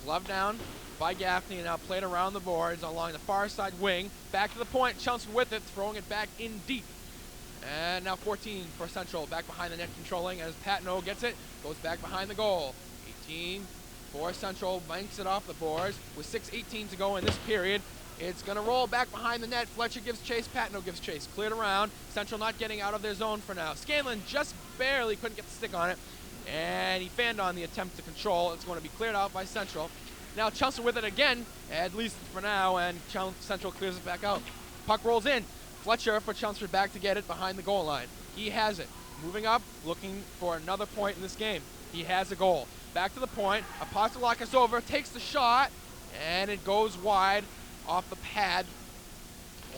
Glove down by Gaffney, and now played around the boards along the far side wing. Back to the point, Chelmsford with it, throwing it back in deep. And now 14 for Central, back behind the net controlling as Patno gets it, goes back behind the goal. 18 for Central, banks it off the boards with 6:18 to go in this period. It's going to roll back behind the net. Fletcher gives chase, Patno gives chase. Cleared around, Central not getting out of their zone for now. Scanlon just barely couldn't get the stick on it, and he fanned on the attempt to control. It's going to be cleared out by Central. Now Chelmsford with it again, at least for now, and Central clears it back out. Puck rolls in. Fletcher for Chelmsford back to get it behind the goal line. He has it. Moving up, looking for another point in this game. He has a goal. Back to the point. Apostolakis over, takes the shot, and it goes wide off the pad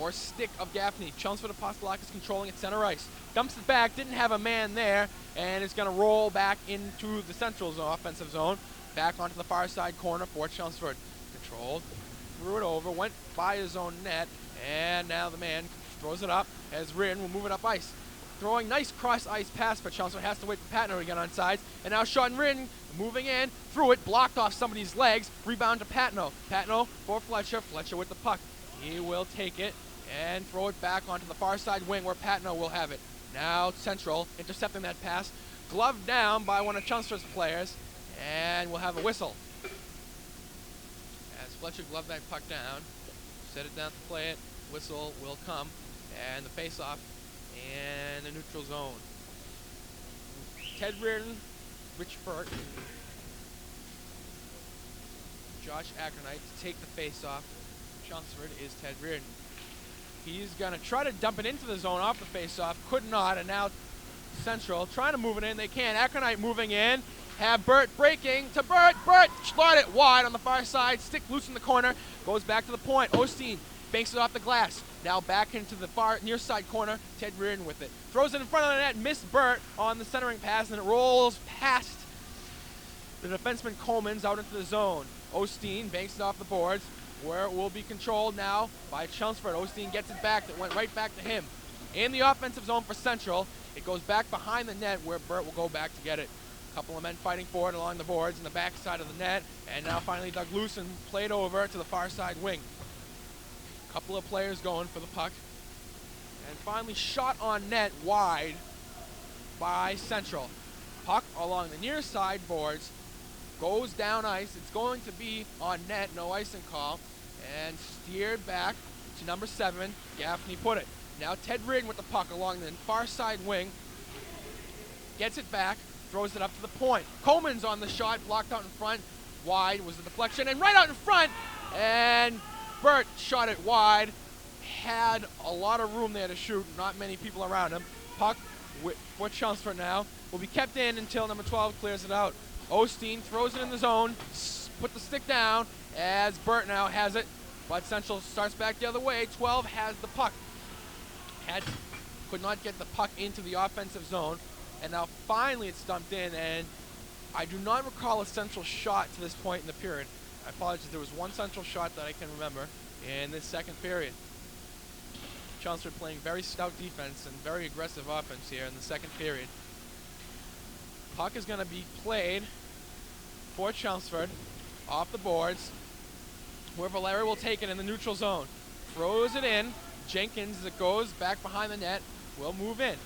or stick of Gaffney. Chelmsford Apostolakis controlling at center ice. Dumps it back, didn't have a man there, and it's going to roll back into the Central zone, offensive zone. Back onto the far side corner for Chelmsford. Controlled, threw it over, went by his own net, and now the man throws it up as Reardon will move it up ice. Throwing nice cross ice pass for Chelmsford, has to wait for Patno to get on sides. And now Sean Reardon moving in, threw it, blocked off somebody's legs, rebound to Patno. Patno for Fletcher, Fletcher with the puck. He will take it and throw it back onto the far side wing where Patno will have it. Now Central intercepting that pass, gloved down by one of Chelmsford's players, and we'll have a whistle. As Fletcher gloved that puck down, set it down to play it, whistle will come, and the face-off in the neutral zone. Ted Reardon, Rich Burt, Josh Ackernite to take the face-off. Chelmsford is Ted Reardon. He's going to try to dump it into the zone off the face-off, could not, and now Central trying to move it in. They can. Ackernite moving in. Have Burt breaking to Burt. Burt slide it wide on the far side. Stick loose in the corner. Goes back to the point. Osteen banks it off the glass. Now back into the far near side corner. Ted Reardon with it. Throws it in front of the net. Missed Burt on the centering pass, and it rolls past the defenseman Coleman's out into the zone. Osteen banks it off the boards, where it will be controlled now by Chelmsford. Osteen gets it back. That went right back to him. In the offensive zone for Central. It goes back behind the net where Burt will go back to get it. A couple of men fighting for it along the boards in the back side of the net. And now finally dug loose and played over to the far side wing. A couple of players going for the puck. And finally shot on net wide by Central. Puck along the near side boards. Goes down ice. It's going to be on net. No icing call. And steered back to number 7. Gaffney put it. Now Ted Reardon with the puck along the far side wing. Gets it back. Throws it up to the point. Coleman's on the shot. Blocked out in front. Wide was the deflection. And right out in front. And Burt shot it wide. Had a lot of room there to shoot. Not many people around him. Puck for Chelmsford now. Will be kept in until number 12 clears it out. Osteen throws it in the zone. Put the stick down as Burt now has it. But Central starts back the other way. 12 has the puck. Could not get the puck into the offensive zone. And now finally it's dumped in, and I do not recall a central shot to this point in the period. I apologize. There was one central shot that I can remember in this second period. Chelmsford playing very stout defense and very aggressive offense here in the second period. Puck is going to be played for Chelmsford off the boards, where Valeri will take it in the neutral zone. Throws it in. Jenkins, as it goes back behind the net, will move in.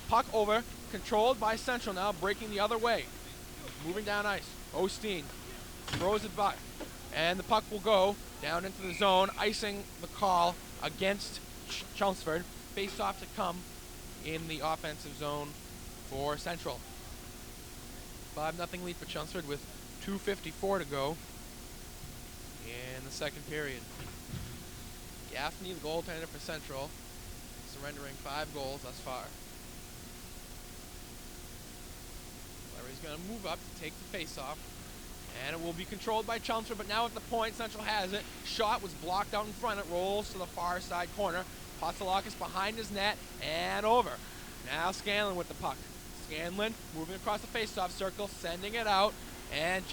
Puck over, controlled by Central now, breaking the other way. Moving down ice. Osteen throws it back. And the puck will go down into the zone, icing the call against Chelmsford. Face off to come in the offensive zone for Central. 5-0 lead for Chelmsford with 2:54 to go in the second period. Gaffney, the goaltender for Central, surrendering 5 goals thus far. Larry's going to move up to take the face-off, and it will be controlled by Chelmsford, but now at the point, Central has it. Shot was blocked out in front. It rolls to the far side corner. Patsalakis behind his net and over. Now Scanlon with the puck. Scanlon moving across the face-off circle, sending it out, and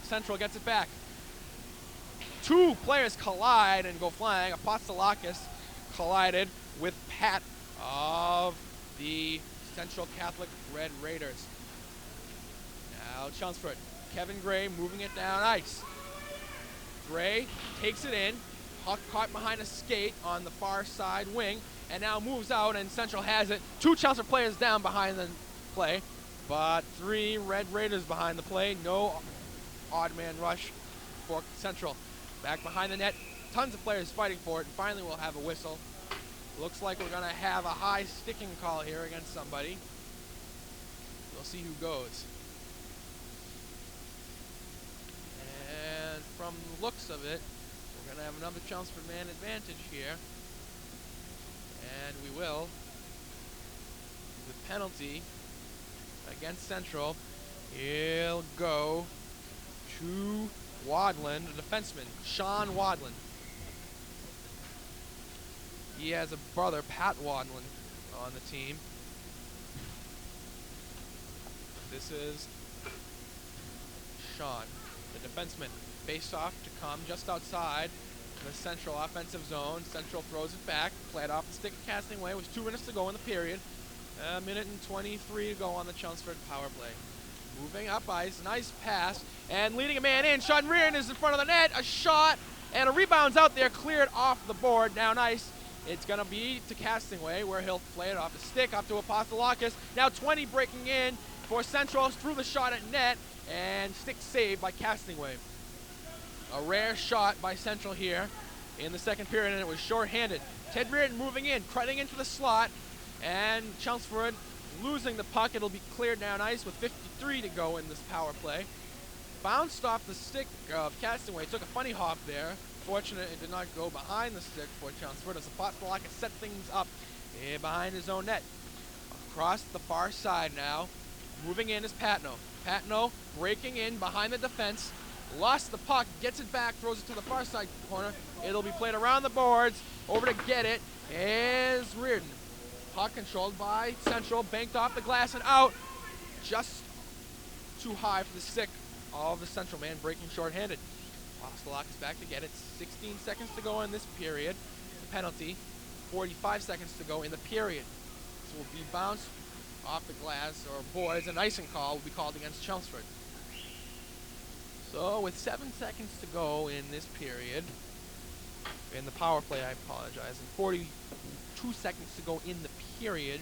Central gets it back. 2 players collide and go flying. Apostolakis collided with Pat of the Central Catholic Red Raiders. Now Chelmsford. Kevin Gray moving it down ice. Gray takes it in. Puck caught behind a skate on the far side wing, and now moves out, and Central has it. 2 Chelmsford players down behind the play, but 3 Red Raiders behind the play. No odd man rush for Central. Back behind the net, tons of players fighting for it, and finally we'll have a whistle. Looks like we're going to have a high sticking call here against somebody. We'll see who goes. And from the looks of it, we're going to have another Chelmsford man advantage here. And we will. The penalty against Central, he'll go to Wadland, a defenseman, Sean Wadland. He has a brother, Pat Wadland, on the team. This is Sean, the defenseman. Face off to come just outside the Central offensive zone. Central throws it back, played off the stick of Casting Way. It was 2 minutes to go in the period. A minute and 23 to go on the Chelmsford power play. Moving up ice, nice pass, and leading a man in. Sean Reardon is in front of the net. A shot, and a rebound's out there, cleared off the board. Down ice, it's going to be to Casting Way, where he'll play it off the stick up to Apostolakis. Now 20 breaking in for Central through the shot at net, and stick saved by Casting Way. A rare shot by Central here in the second period, and it was short-handed. Ted Reardon moving in, cutting into the slot, and Chelmsford losing the puck. It'll be cleared down ice with 53 to go in this power play. Bounced off the stick of Casting Way. Took a funny hop there. Fortunate it did not go behind the stick for Chelmsford as Apostolakis set things up behind his own net. Across the far side now. Moving in is Patno. Patno breaking in behind the defense. Lost the puck, gets it back, throws it to the far side corner. It'll be played around the boards. Over to get it is Reardon. Puck controlled by Central, banked off the glass and out. Just too high for the stick of the Central man, breaking short-handed. Apostolakis back to get it. 16 seconds to go in this period. The penalty, 45 seconds to go in the period. So will be bounced off the glass or boards. An icing call will be called against Chelmsford. So with 7 seconds to go in this period, in the power play, I apologize, and 42 seconds to go in the period,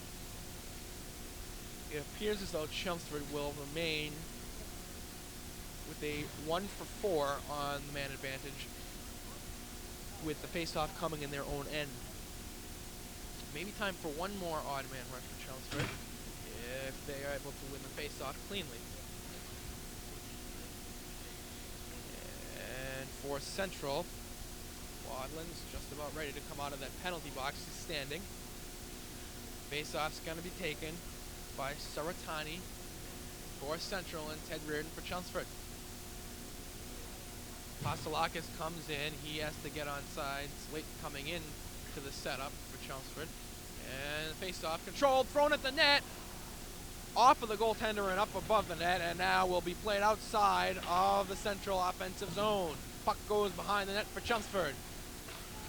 it appears as though Chelmsford will remain with a 1-for-4 on the man advantage, with the face-off coming in their own end. Maybe time for one more odd man rush for Chelmsford if they are able to win the face-off cleanly. And for Central, Wadland's just about ready to come out of that penalty box. He's standing. Face-off's going to be taken by Saratani for Central and Ted Reardon for Chelmsford. Apostolakis comes in. He has to get on sides. Late coming in to the setup for Chelmsford. And face-off controlled, thrown at the net. off of the goaltender and up above the net, and now will be played outside of the Central offensive zone. Puck goes behind the net for Chelmsford.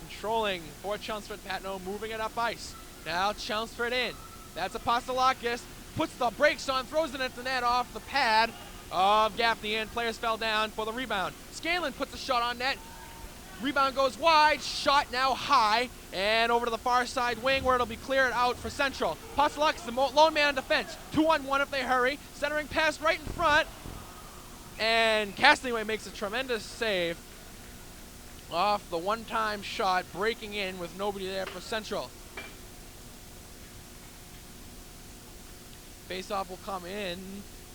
Controlling for Chelmsford, Patno moving it up ice. Now Chelmsford in. That's Apostolakis. Puts the brakes on, throws it at the net off the pad of Gaffney, and players fell down for the rebound. Scanlon puts a shot on net. Rebound goes wide, shot now high, and over to the far side wing where it'll be cleared out for Central. Apostolakis, the lone man on defense. 2-on-1 if they hurry. Centering pass right in front, and Castingway makes a tremendous save off the one-time shot, breaking in with nobody there for Central. Face-off will come in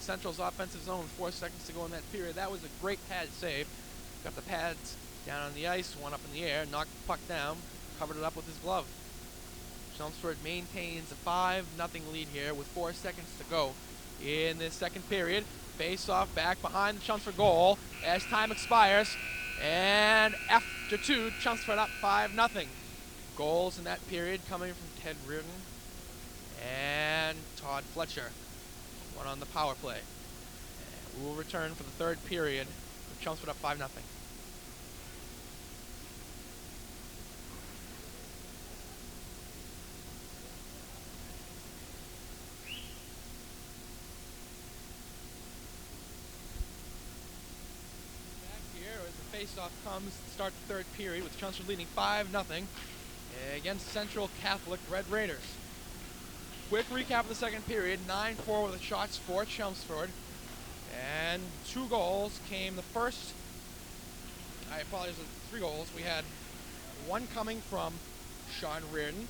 Central's offensive zone. 4 seconds to go in that period. That was a great pad save. Got the pads down on the ice, one up in the air, knocked the puck down, covered it up with his glove. Chelmsford maintains a 5-0 lead here with 4 seconds to go in this second period. Face-off back behind the Chelmsford goal as time expires. And after 2, Chelmsford up 5-0. Goals in that period coming from Ted Reardon and Todd Fletcher. One on the power play. And we will return for the third period with Chelmsford up 5-0. Face-off comes to start the third period with Chelmsford leading 5-0 against Central Catholic Red Raiders. Quick recap of the second period: 9-4 with the shots for Chelmsford, and 2 goals came. The first, I apologize, 3 goals. We had one coming from Sean Reardon,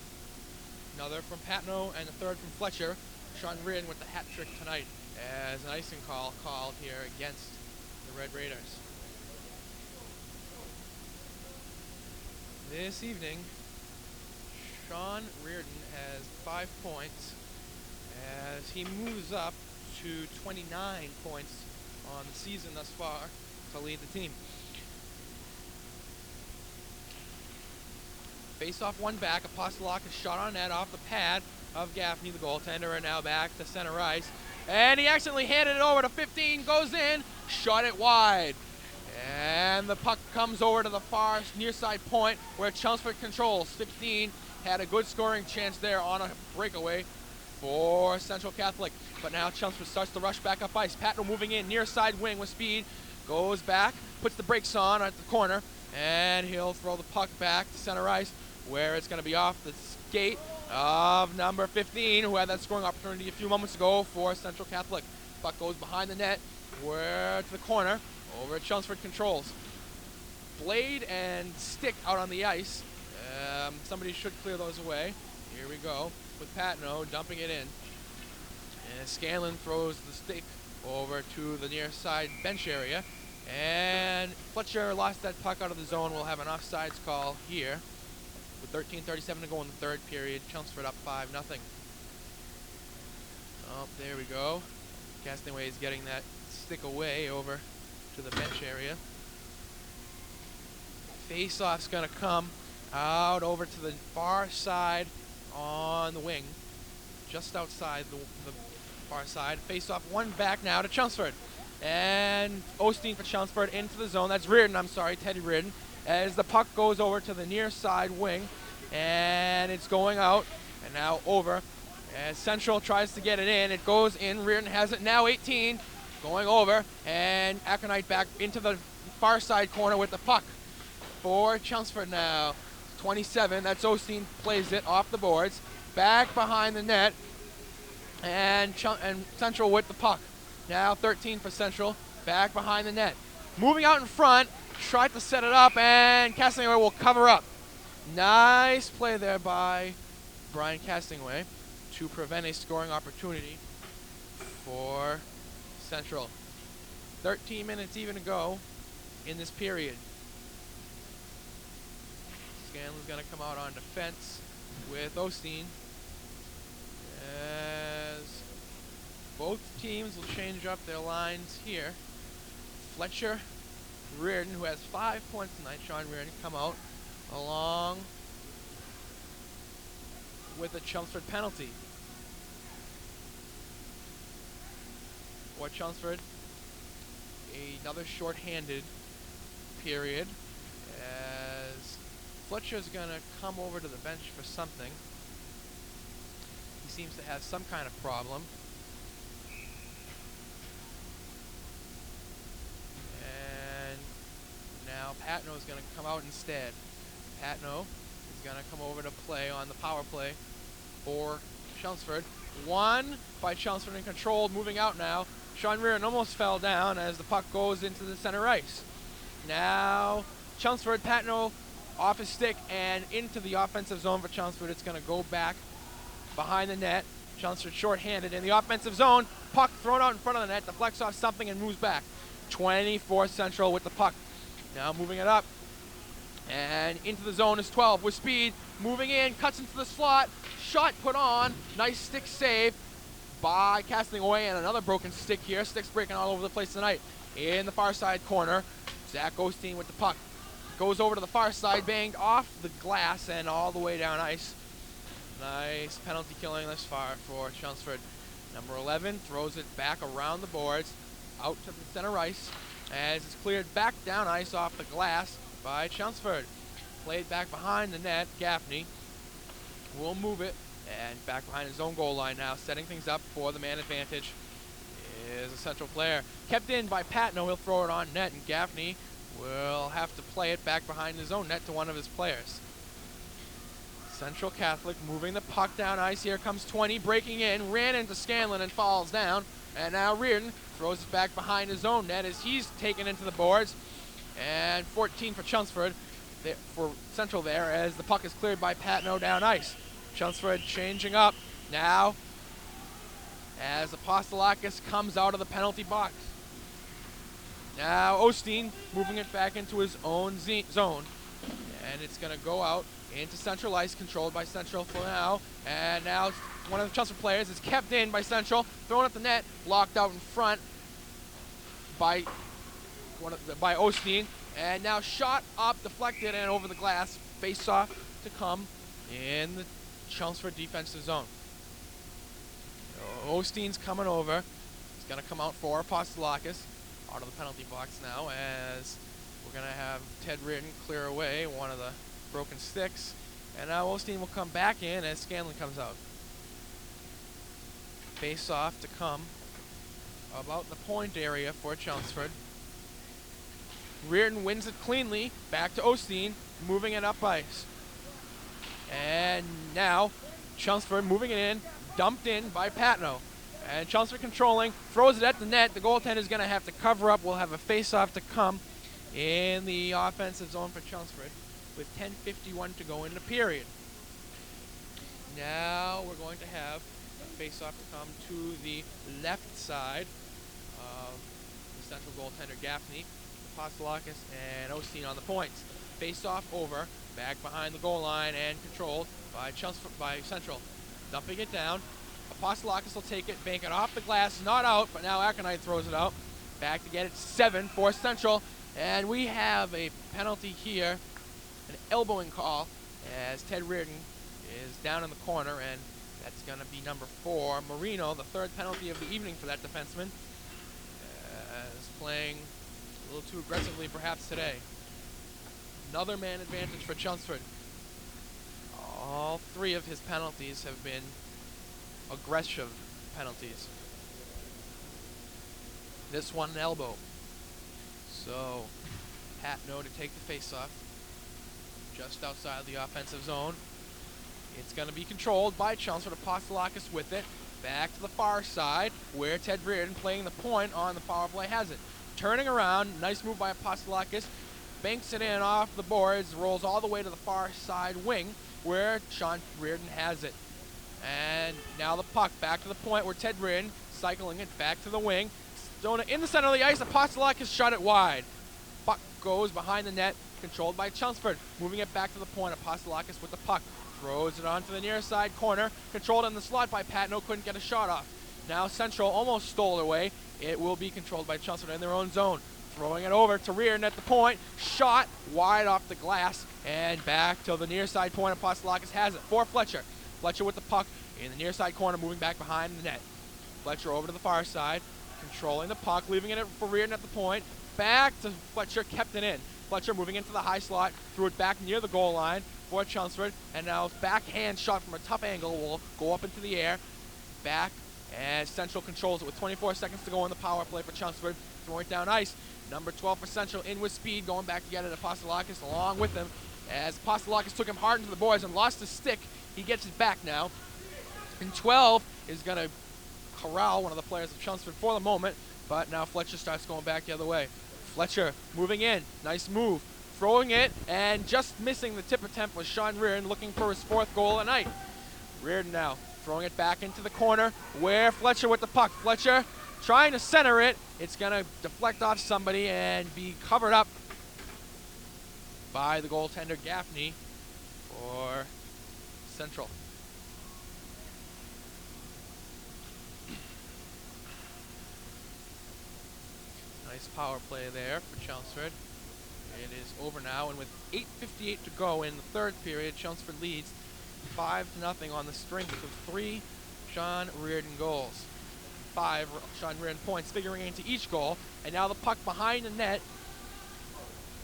another from Patno, and the third from Fletcher. Sean Reardon with the hat trick tonight as an icing call called here against the Red Raiders. This evening, Sean Reardon has 5 points as he moves up to 29 points on the season thus far to lead the team. Face-off one back. Apostolakis shot on net off the pad of Gaffney, the goaltender, and now back to center ice. And he accidentally handed it over to 15, goes in, shot it wide. And the puck comes over to the far near side point where Chelmsford controls. 15 had a good scoring chance there on a breakaway for Central Catholic. But now Chelmsford starts to rush back up ice. Patno moving in near side wing with speed. Goes back, puts the brakes on at the corner, and he'll throw the puck back to center ice where it's going to be off the skate of number 15, who had that scoring opportunity a few moments ago for Central Catholic. Puck goes behind the net, where to the corner. Over at Chelmsford controls. Blade and stick out on the ice. Somebody should clear those away. Here we go with Patno dumping it in. And Scanlon throws the stick over to the near side bench area. And Fletcher lost that puck out of the zone. We'll have an offsides call here. With 13:37 to go in the third period. Chelmsford up 5-0. Oh, there we go. Castingway is getting that stick away over to the bench area. Face-off's going to come out over to the far side on the wing, just outside the far side. Face-off one back now to Chelmsford. And Osteen for Chelmsford into the zone. That's Reardon, I'm sorry, Teddy Reardon. As the puck goes over to the near side wing, and it's going out, and now over. As Central tries to get it in, it goes in. Reardon has it now, 18. Going over, and Aconite back into the far side corner with the puck for Chelmsford now. 27, that's Osteen, plays it off the boards. Back behind the net, and Central with the puck. Now 13 for Central, back behind the net. Moving out in front, tried to set it up, and Castingway will cover up. Nice play there by Brian Castingway to prevent a scoring opportunity for Central. 13 minutes even to go in this period. Scanlon's going to come out on defense with Osteen as both teams will change up their lines here. Fletcher, Reardon, who has 5 points tonight, Sean Reardon, come out along with a Chelmsford penalty. for Chelmsford. Another short-handed period as Fletcher's going to come over to the bench for something. He seems to have some kind of problem. And now Patno is going to come out instead. Patno is going to come over to play on the power play for Chelmsford. One by Chelmsford and controlled, moving out now. Sean Reardon almost fell down as the puck goes into the center ice. Now Chelmsford, Patno off his stick and into the offensive zone for Chelmsford. It's going to go back behind the net. Chelmsford short-handed in the offensive zone. Puck thrown out in front of the net, deflects off something and moves back. 24 Central with the puck. Now moving it up. And into the zone is 12 with speed. Moving in, cuts into the slot. Shot put on. Nice stick save by Casting Away, and another broken stick here. Sticks breaking all over the place tonight. In the far side corner, Zach Osteen with the puck. Goes over to the far side, banged off the glass and all the way down ice. Nice penalty killing thus far for Chelmsford. Number 11 throws it back around the boards, out to the center ice, as it's cleared back down ice off the glass by Chelmsford. Played back behind the net. Gaffney will move it, and back behind his own goal line now, setting things up for the man advantage is a Central player. Kept in by Patno, he'll throw it on net, and Gaffney will have to play it back behind his own net to one of his players. Central Catholic moving the puck down ice. Here comes 20, breaking in, ran into Scanlon and falls down. And now Reardon throws it back behind his own net as he's taken into the boards. And 14 for Chelmsford, for Central there, as the puck is cleared by Patno down ice. Chelmsford changing up now as Apostolakis comes out of the penalty box. Now Osteen moving it back into his own zone. And it's going to go out into Central ice, controlled by Central for now. And now one of the Chelmsford players is kept in by Central, thrown at the net, blocked out in front by Osteen. And now shot up, deflected, and over the glass. Face-off to come in the Chelmsford defensive zone. Osteen's coming over. He's going to come out for Apostolakis out of the penalty box now, as we're going to have Ted Reardon clear away one of the broken sticks. And now Osteen will come back in as Scanlon comes out. Face-off to come about the point area for Chelmsford. Reardon wins it cleanly, back to Osteen, moving it up ice. And now Chelmsford moving it in, dumped in by Patno. And Chelmsford controlling, throws it at the net. The goaltender is going to have to cover up. We'll have a face-off to come in the offensive zone for Chelmsford with 10:51 to go in the period. Now we're going to have a face-off to come to the left side of the Central goaltender Gaffney, Apostolakis, and Osteen on the points. Face-off over, back behind the goal line and controlled by Central. Dumping it down. Apostolakis will take it, bank it off the glass, not out, but now Aconite throws it out. Back to get it, 7 for Central. And we have a penalty here, an elbowing call, as Ted Reardon is down in the corner, and that's going to be number 4, Marino, the third penalty of the evening for that defenseman. Is playing a little too aggressively perhaps today. Another man advantage for Chelmsford. All 3 of his penalties have been aggressive penalties. This one an elbow. So Patno to take the face-off just outside the offensive zone. It's going to be controlled by Chelmsford. Apostolakis with it. Back to the far side where Ted Reardon, playing the point on the power play, has it. Turning around, nice move by Apostolakis. Banks it in off the boards, rolls all the way to the far side wing where Sean Reardon has it. And now the puck back to the point where Ted Reardon, cycling it back to the wing. Thrown it in the center of the ice. Apostolakis shot it wide. Puck goes behind the net, controlled by Chelmsford. Moving it back to the point. Apostolakis with the puck. Throws it onto the near side corner. Controlled in the slot by Patno. Couldn't get a shot off. Now Central almost stole it away. It will be controlled by Chelmsford in their own zone. Throwing it over to Reardon at the point. Shot wide off the glass. And back to the near side point. Apostolakis has it for Fletcher. Fletcher with the puck in the near side corner, moving back behind the net. Fletcher over to the far side. controlling the puck, leaving it for Reardon at the point. Back to Fletcher, kept it in. Fletcher moving into the high slot, threw it back near the goal line for Chelmsford, and now backhand shot from a tough angle will go up into the air. Back, and Central controls it with 24 seconds to go on the power play for Chelmsford, throwing it down ice. Number 12 for Central, in with speed, going back to get it to Apostolakis along with him. As Apostolakis took him hard into the boards and lost his stick, he gets it back now. And 12 is going to corral one of the players of Chelmsford for the moment, but now Fletcher starts going back the other way. Fletcher moving in, nice move, throwing it, and just missing the tip attempt was Sean Reardon, looking for his 4th goal of the night. Reardon now throwing it back into the corner where Fletcher with the puck. Fletcher trying to center it. It's going to deflect off somebody and be covered up by the goaltender Gaffney for Central. Nice power play there for Chelmsford. It is over now, and with 8:58 to go in the 3rd period, Chelmsford leads 5-0 on the strength of 3 Sean Reardon goals. 5 Sean Reardon points figuring into each goal, and now the puck behind the net.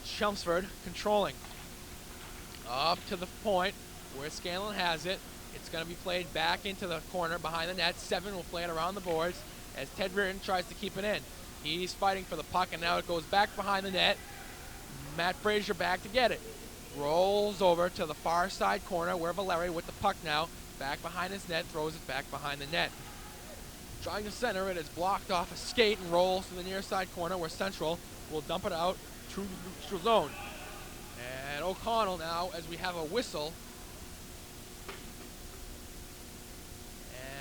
Chelmsford controlling. Up to the point where Scanlon has it. It's going to be played back into the corner behind the net. 7 will play it around the boards as Ted Reardon tries to keep it in. He's fighting for the puck, and now it goes back behind the net. Matt Frazier back to get it. Rolls over to the far side corner where Valeri with the puck now. Back behind his net, throws it back behind the net. Trying to center it, is blocked off a skate and rolls to the near side corner where Central will dump it out to the neutral zone. And O'Connell now, as we have a whistle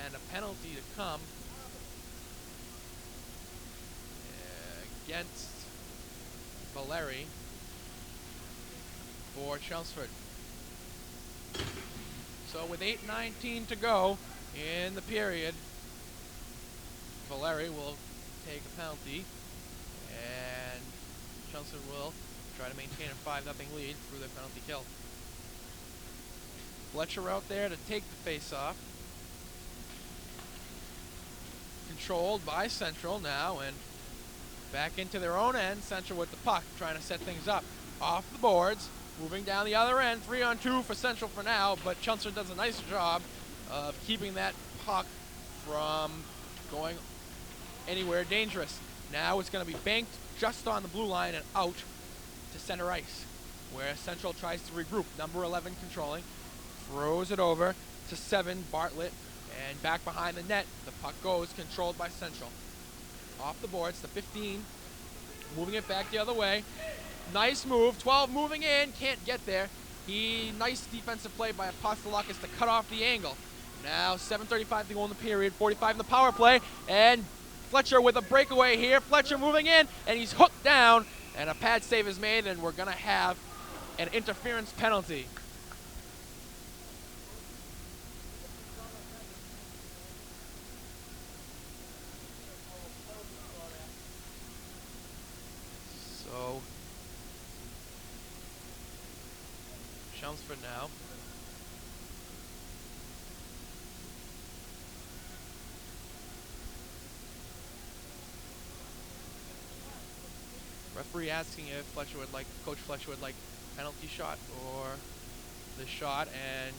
and a penalty to come against Valeri for Chelmsford. So with 8:19 to go in the period, Valeri will take a penalty, and Chelmsford will try to maintain a 5-0 lead through their penalty kill. Fletcher out there to take the face-off. Controlled by Central now, and back into their own end. Central with the puck, trying to set things up. Off the boards, moving down the other end. 3-on-2 for Central for now, but Chelmsford does a nice job of keeping that puck from going anywhere dangerous. Now it's going to be banked just on the blue line and out to center ice, where Central tries to regroup. Number 11 controlling, throws it over to 7, Bartlett, and back behind the net. The puck goes, controlled by Central. Off the boards to 15, moving it back the other way. Nice move, 12 moving in, can't get there. Nice defensive play by Apostolakis to cut off the angle. Now 7:35 to go in the period, 45 in the power play, and Fletcher with a breakaway here. Fletcher moving in, and he's hooked down, and a pad save is made, and we're gonna have an interference penalty. So Chelmsford now. Referee asking if Fletcher would like, Coach Fletcher would like penalty shot or the shot, and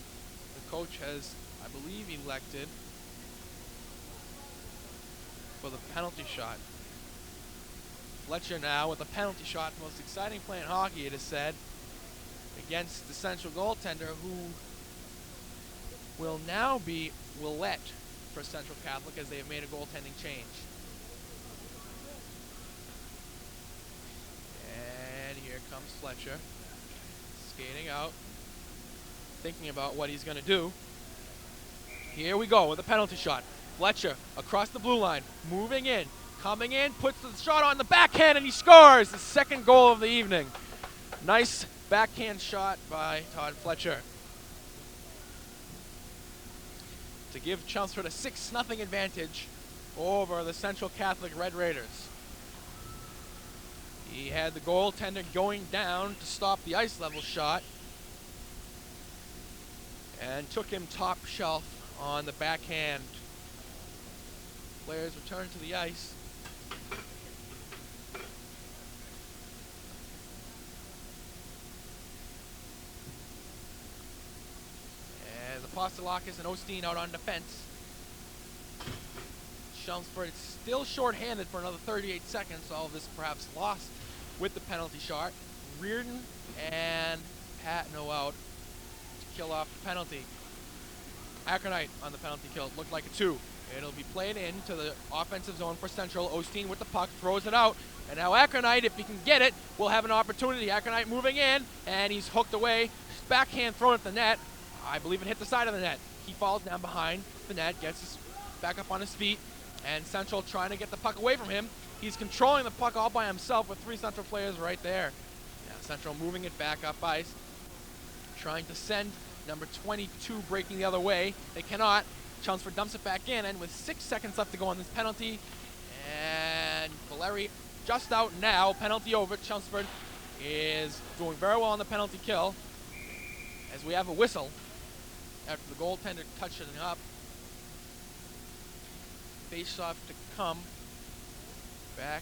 the coach has, I believe, elected for the penalty shot. Fletcher now with a penalty shot, the most exciting play in hockey, it is said, against the Central goaltender, who will now be Willette for Central Catholic as they have made a goaltending change. And here comes Fletcher, skating out, thinking about what he's going to do. Here we go with a penalty shot. Fletcher across the blue line, moving in, coming in, puts the shot on the backhand, and he scores the 2nd goal of the evening. Nice backhand shot by Todd Fletcher to give Chelmsford a 6-0 advantage over the Central Catholic Red Raiders. He had the goaltender going down to stop the ice level shot and took him top shelf on the backhand. Players return to the ice. As Apostolakis and Osteen out on defense. Chelmsford is still short-handed for another 38 seconds. All of this perhaps lost with the penalty shot. Reardon and Patno out to kill off the penalty. Aconite on the penalty kill. It looked like a 2. It'll be played into the offensive zone for Central. Osteen with the puck, throws it out. And now Aconite, if he can get it, will have an opportunity. Aconite moving in, and he's hooked away. Backhand thrown at the net. I believe it hit the side of the net. He falls down behind the net, gets his back up on his feet, and Central trying to get the puck away from him. He's controlling the puck all by himself with 3 Central players right there. Now Central moving it back up ice, trying to send number 22 breaking the other way. They cannot. Chelmsford dumps it back in, and with 6 seconds left to go on this penalty, and Valeri just out now. Penalty over. Chelmsford is doing very well on the penalty kill, as we have a whistle after the goaltender touched it up. Face-off to come back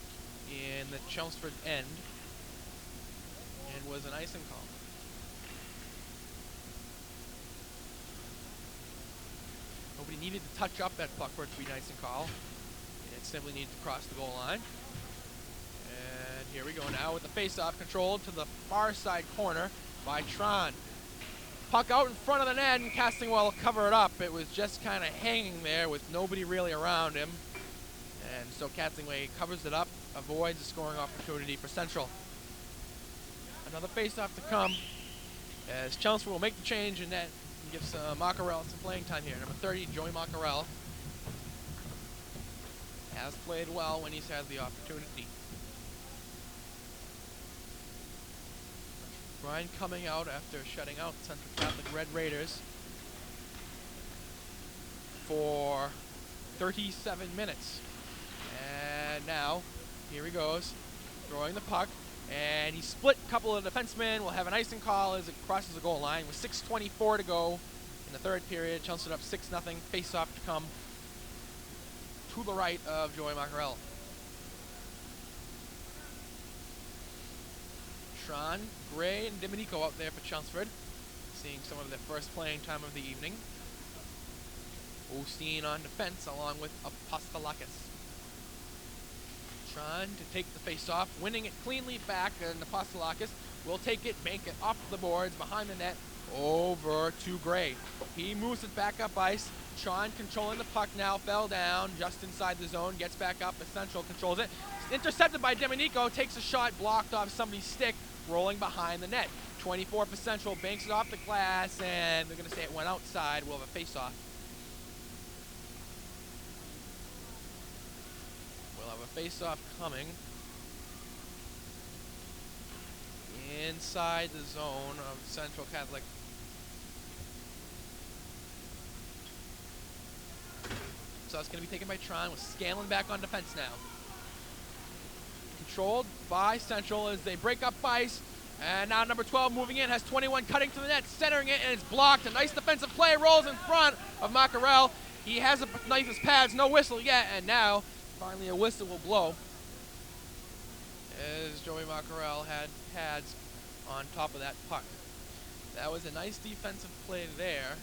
in the Chelmsford end, and was an icing call. Nobody needed to touch up that puck for it to be an icing call. It simply needed to cross the goal line. And here we go now with the face-off controlled to the far side corner by Tron. Puck out in front of the net, and Castingwell will cover it up. It was just kind of hanging there with nobody really around him. And so Castingwell covers it up, avoids a scoring opportunity for Central. Another face-off to come, as Chelmsford will make the change in net and gives Macarel some playing time here. Number 30, Joey Macarel, has played well when he's had the opportunity. Brian coming out after shutting out Central Catholic Red Raiders for 37 minutes. And now, here he goes, throwing the puck, and he split a couple of defensemen. We'll have an icing call as it crosses the goal line with 6:24 to go in the third period. Chelmsford up 6-0, face-off to come to the right of Joey Macarel. Tron, Gray, and Domenico out there for Chelmsford, seeing some of their first playing time of the evening. Osteen on defense along with Apostolakis. Tron to take the face-off, winning it cleanly back, and Apostolakis will take it, bank it off the boards behind the net over to Gray. He moves it back up ice. Tron controlling the puck now, fell down just inside the zone, gets back up, Central controls it. Intercepted by Domenico, takes a shot, blocked off somebody's stick, rolling behind the net. 24 for Central, banks it off the glass, and they're going to say it went outside. We'll have a face-off. We'll have a face-off coming inside the zone of Central Catholic. So it's going to be taken by Tron with Scanlon back on defense now. Controlled by Central as they break up ice. And now number 12 moving in, has 21 cutting to the net, centering it, and it's blocked. A nice defensive play, rolls in front of Macarel. He has a knife his pads, no whistle yet, and now finally a whistle will blow as Joey Macarel had pads on top of that puck. That was a nice defensive play there,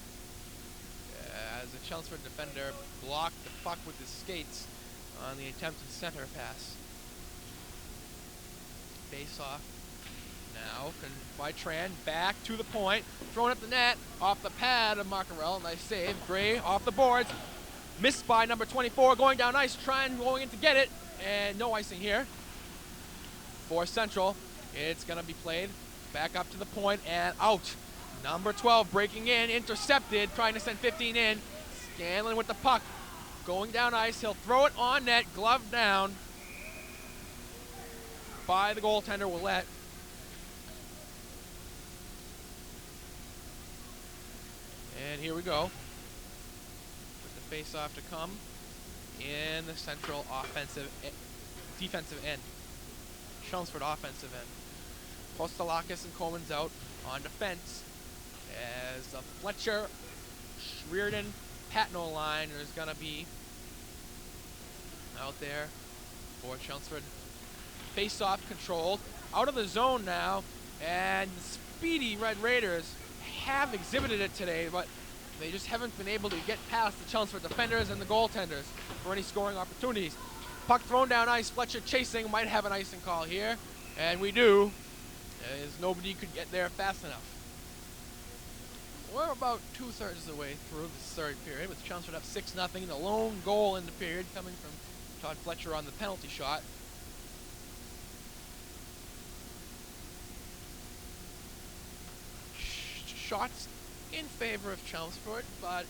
as the Chelmsford defender blocked the puck with his skates on the attempted center pass. Face off now by Tran, back to the point, thrown at the net, off the pad of Macarel. Nice save. Gray off the boards, missed by number 24, going down ice, Tran going in to get it, and no icing here for Central. It's going to be played back up to the point and out. Number 12 breaking in, intercepted, trying to send 15 in. Scanlon with the puck, going down ice. He'll throw it on net, glove down by the goaltender, Willette. And here we go with the face-off to come in the Central defensive end. Chelmsford offensive end. Apostolakis and Coleman's out on defense as the Fletcher, Reardon, Patno line is going to be out there for Chelmsford. Face-off controlled. Out of the zone now, and the speedy Red Raiders have exhibited it today, but they just haven't been able to get past the Chelmsford defenders and the goaltenders for any scoring opportunities. Puck thrown down ice, Fletcher chasing, might have an icing call here, and we do, as nobody could get there fast enough. We're about 2/3 of the way through this third period, with Chelmsford up 6-0, the lone goal in the period coming from Todd Fletcher on the penalty shot. Shots in favor of Chelmsford, but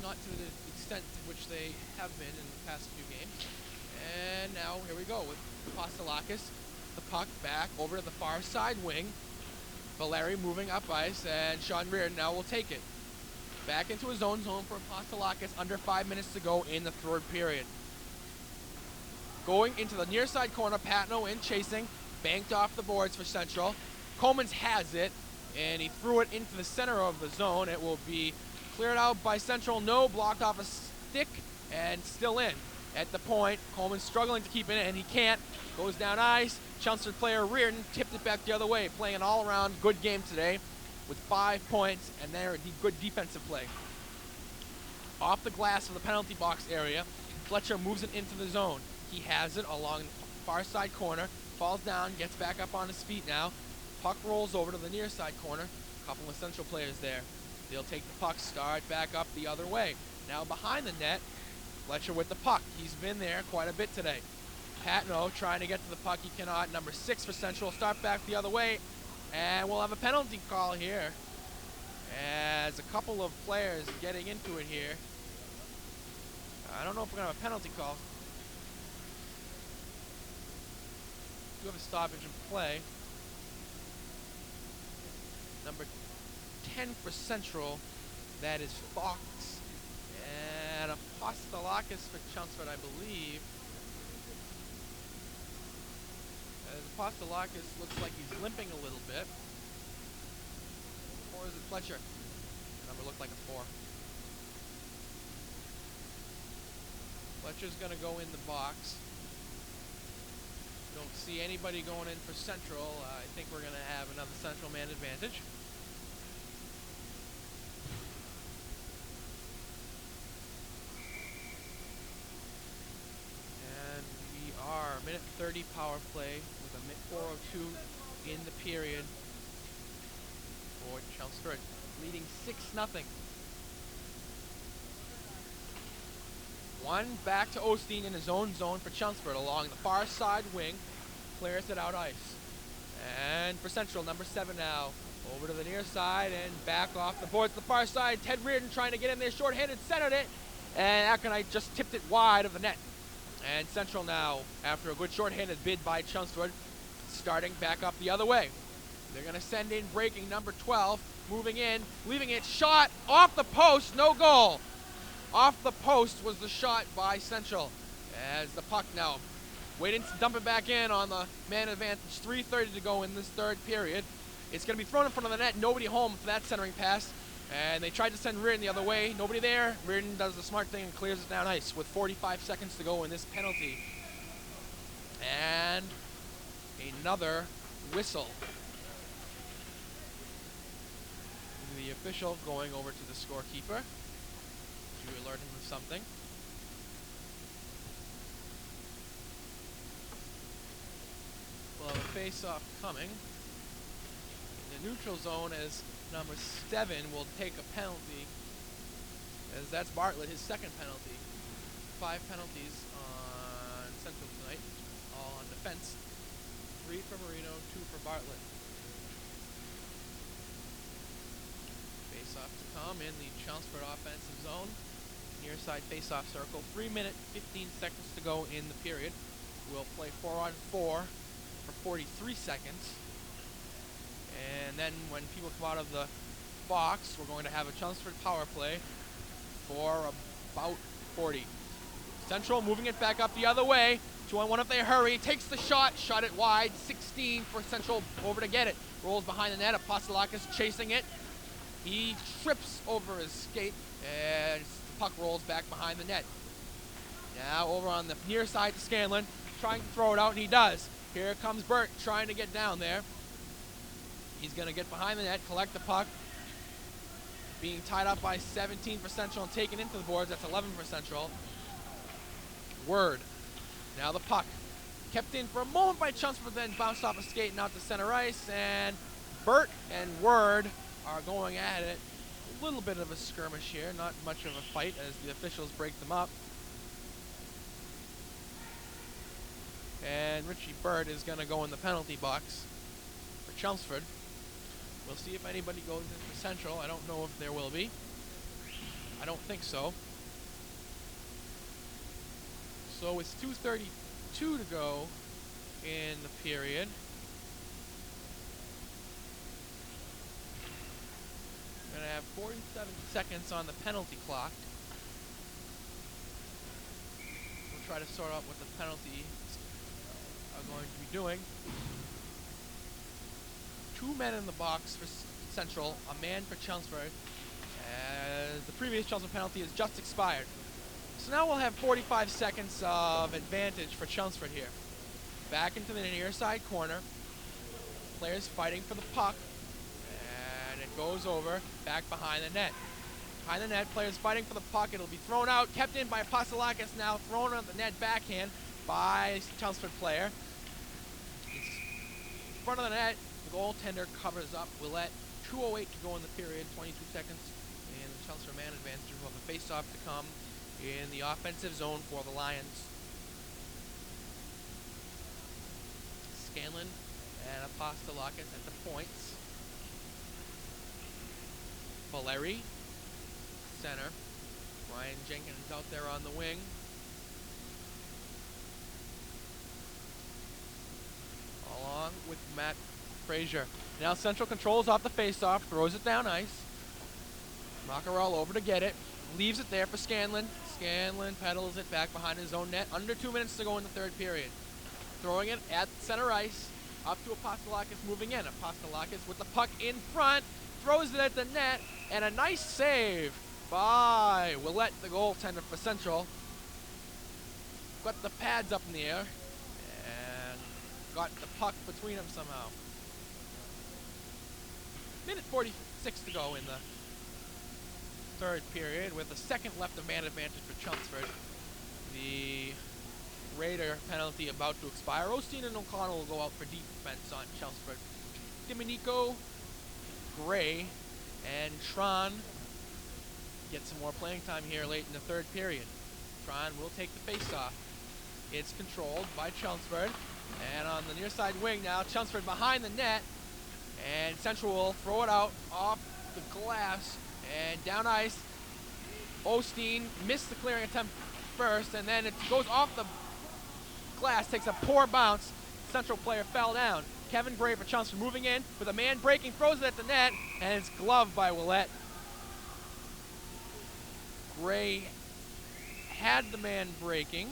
not to the extent to which they have been in the past few games. And now here we go with Apostolakis. The puck back over to the far side wing. Valeri moving up ice, and Sean Reardon now will take it. Back into his own zone for Apostolakis, under 5 minutes to go in the third period. Going into the near side corner, Patno in chasing, banked off the boards for Central. Coleman's has it, and he threw it into the center of the zone. It will be cleared out by Central. No, blocked off a stick, and still in. At the point, Coleman's struggling to keep it in, and he can't. Goes down ice. Chelmsford player Reardon tipped it back the other way, playing an all-around good game today with 5 points, and there good defensive play. Off the glass of the penalty box area, Fletcher moves it into the zone. He has it along the far side corner, falls down, gets back up on his feet now. Puck rolls over to the near side corner. A couple of Central players there. They'll take the puck, start back up the other way. Now behind the net, Fletcher with the puck. He's been there quite a bit today. Patno trying to get to the puck. He cannot. Number 6 for Central. Start back the other way. And we'll have a penalty call here, as a couple of players getting into it here. I don't know if we're going to have a penalty call. We have a stoppage in play. Number 10 for Central, that is Fox. And Apostolakis for Chelmsford, I believe. As Apostolakis looks like he's limping a little bit. Or is it Fletcher? The number looked like a 4. Fletcher's going to go in the box. Don't see anybody going in for Central. I think we're going to have another Central man advantage. And we are minute 30 power play with a minute 4:02 in the period for Chelmsford, leading 6-0. One back to Osteen in his own zone for Chelmsford along the far side wing. Clears it out ice. And for Central, number 7 now. Over to the near side and back off the boards to the far side. Ted Reardon trying to get in there short-handed, centered it. And Aconite just tipped it wide of the net. And Central now, after a good short-handed bid by Chelmsford, starting back up the other way. They're going to send in breaking number 12. Moving in, leaving it, shot off the post, no goal. Off the post was the shot by Central, as the puck now waiting to dump it back in on the man advantage. 3:30 to go in this third period. It's going to be thrown in front of the net. Nobody home for that centering pass. And they tried to send Reardon the other way. Nobody there. Reardon does the smart thing and clears it down ice with 45 seconds to go in this penalty. And another whistle. The official going over to the scorekeeper to alert him of something. We'll have a face-off coming in the neutral zone, as number 7 will take a penalty, as that's Bartlett, his second penalty. 5 penalties on Central tonight, all on defense. 3 for Marino, 2 for Bartlett. Face-off to come in the Chelmsford offensive zone. Near side face-off circle. 3 minutes, 15 seconds to go in the period. We'll play 4-on-4 for 43 seconds. And then when people come out of the box, we're going to have a Chelmsford power play for about 40. Central moving it back up the other way. 2-on-1 if they hurry. Takes the shot. Shot it wide. 16 for Central over to get it. Rolls behind the net. Apostolakis chasing it. He trips over his skate, and the puck rolls back behind the net. Now over on the near side to Scanlon. trying to throw it out, and he does. Here comes Burt trying to get down there. He's going to get behind the net, collect the puck. Being tied up by 17 for Central and taken into the boards. That's 11 for Central. Word. Now the puck. Kept in for a moment by Chelmsford, then bounced off a skate and out to center ice. And Burt and Word are going at it. A little bit of a skirmish here. Not much of a fight as the officials break them up. And Richie Burt is going to go in the penalty box for Chelmsford. We'll see if anybody goes into Central. I don't know if there will be. I don't think so. So it's 2:32 to go in the period. We're going to have 47 seconds on the penalty clock. We'll try to sort out what the penalties are going to be doing. 2 men in the box for Central, a man for Chelmsford, as the previous Chelmsford penalty has just expired. So now we'll have 45 seconds of advantage for Chelmsford here. Back into the near side corner. Players fighting for the puck. And it goes over, back behind the net. Behind the net, players fighting for the puck. It'll be thrown out, kept in by Apostolakis, now thrown on the net backhand by Chelmsford player. It's in front of the net. The goaltender covers up. Willett. 2:08 to go in the period, 22 seconds. And the Chelmsford man advantage will have a face-off to come in the offensive zone for the Lions. Scanlon and Apostolakis at the points. Valeri, center. Ryan Jenkins out there on the wing. Along with Matt Frazier. Now Central controls off the face-off, throws it down ice. Macarel over to get it. Leaves it there for Scanlon. Scanlon pedals it back behind his own net. Under 2 minutes to go in the third period. Throwing it at center ice. Up to Apostolakis moving in. Apostolakis with the puck in front. Throws it at the net. And a nice save by Willett, the goaltender for Central. Got the pads up in the air. And got the puck between them somehow. Minute 46 to go in the third period with a second left of man advantage for Chelmsford. The Raider penalty about to expire. Osteen and O'Connell will go out for defense on Chelmsford. Domenico, Gray, and Tron get some more playing time here late in the third period. Tron will take the face-off. It's controlled by Chelmsford. And on the near side wing now, Chelmsford behind the net. And Central will throw it out off the glass and down ice. Osteen missed the clearing attempt first, and then it goes off the glass, takes a poor bounce. Central player fell down. Kevin Gray for Chelmsford moving in with a man breaking, throws it at the net, and it's gloved by Willett. Gray had the man breaking.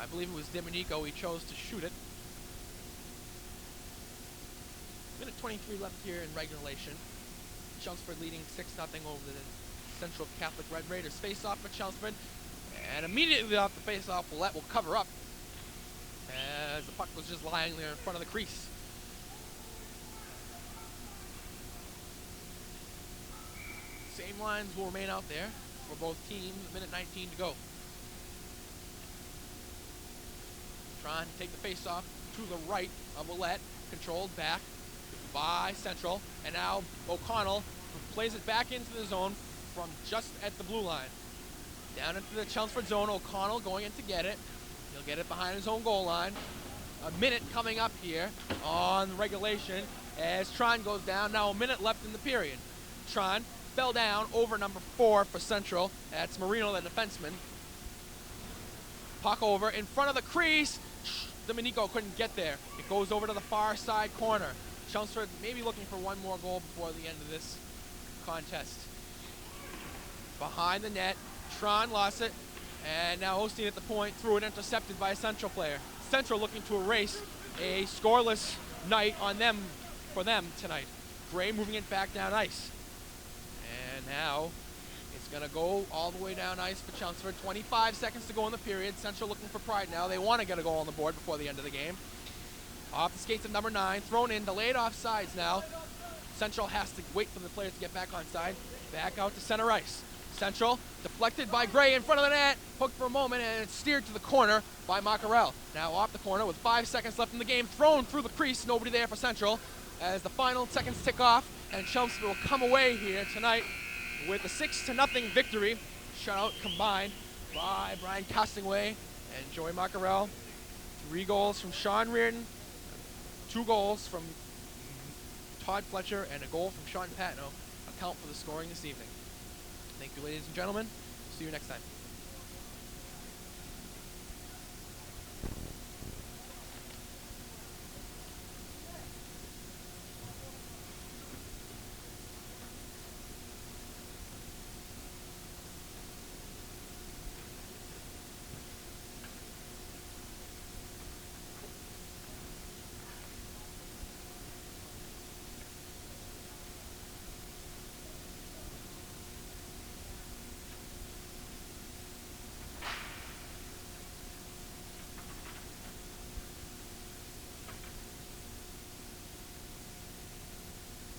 I believe it was Domenico. He chose to shoot it. Minute 23 left here in regulation. Chelmsford leading 6-0 over the Central Catholic Red Raiders. Face-off for Chelmsford. And immediately off the face-off, Willett will cover up as the puck was just lying there in front of the crease. Same lines will remain out there for both teams. Minute 19 to go. Trying to take the face-off to the right of Willett. Controlled back by Central, and now O'Connell plays it back into the zone from just at the blue line. Down into the Chelmsford zone, O'Connell going in to get it. He'll get it behind his own goal line. A minute coming up here on regulation as Tron goes down. Now a minute left in the period. Tron fell down over number 4 for Central. That's Marino, the defenseman. Puck over in front of the crease. Domenico couldn't get there. It goes over to the far side corner. Chelmsford maybe looking for one more goal before the end of this contest. Behind the net, Tron lost it, and now Osteen at the point, threw it intercepted by a Central player. Central looking to erase a scoreless night on them for them tonight. Gray moving it back down ice. And now It's going to go all the way down ice for Chelmsford. 25 seconds to go in the period. Central looking for pride now. They want to get a goal on the board before the end of the game. Off the skates of number 9. Thrown in. Delayed offsides now. Central has to wait for the players to get back on side. Back out to center ice. Central deflected by Gray in front of the net. Hooked for a moment and it's steered to the corner by Macarel. Now off the corner with 5 seconds left in the game. Thrown through the crease. Nobody there for Central. As the final seconds tick off and Chelmsford will come away here tonight with a 6-0 victory. Shutout combined by Brian Costingway and Joey Macarel. 3 goals from Sean Reardon. 2 goals from Todd Fletcher and a goal from Sean Patno account for the scoring this evening. Thank you, ladies and gentlemen. See you next time.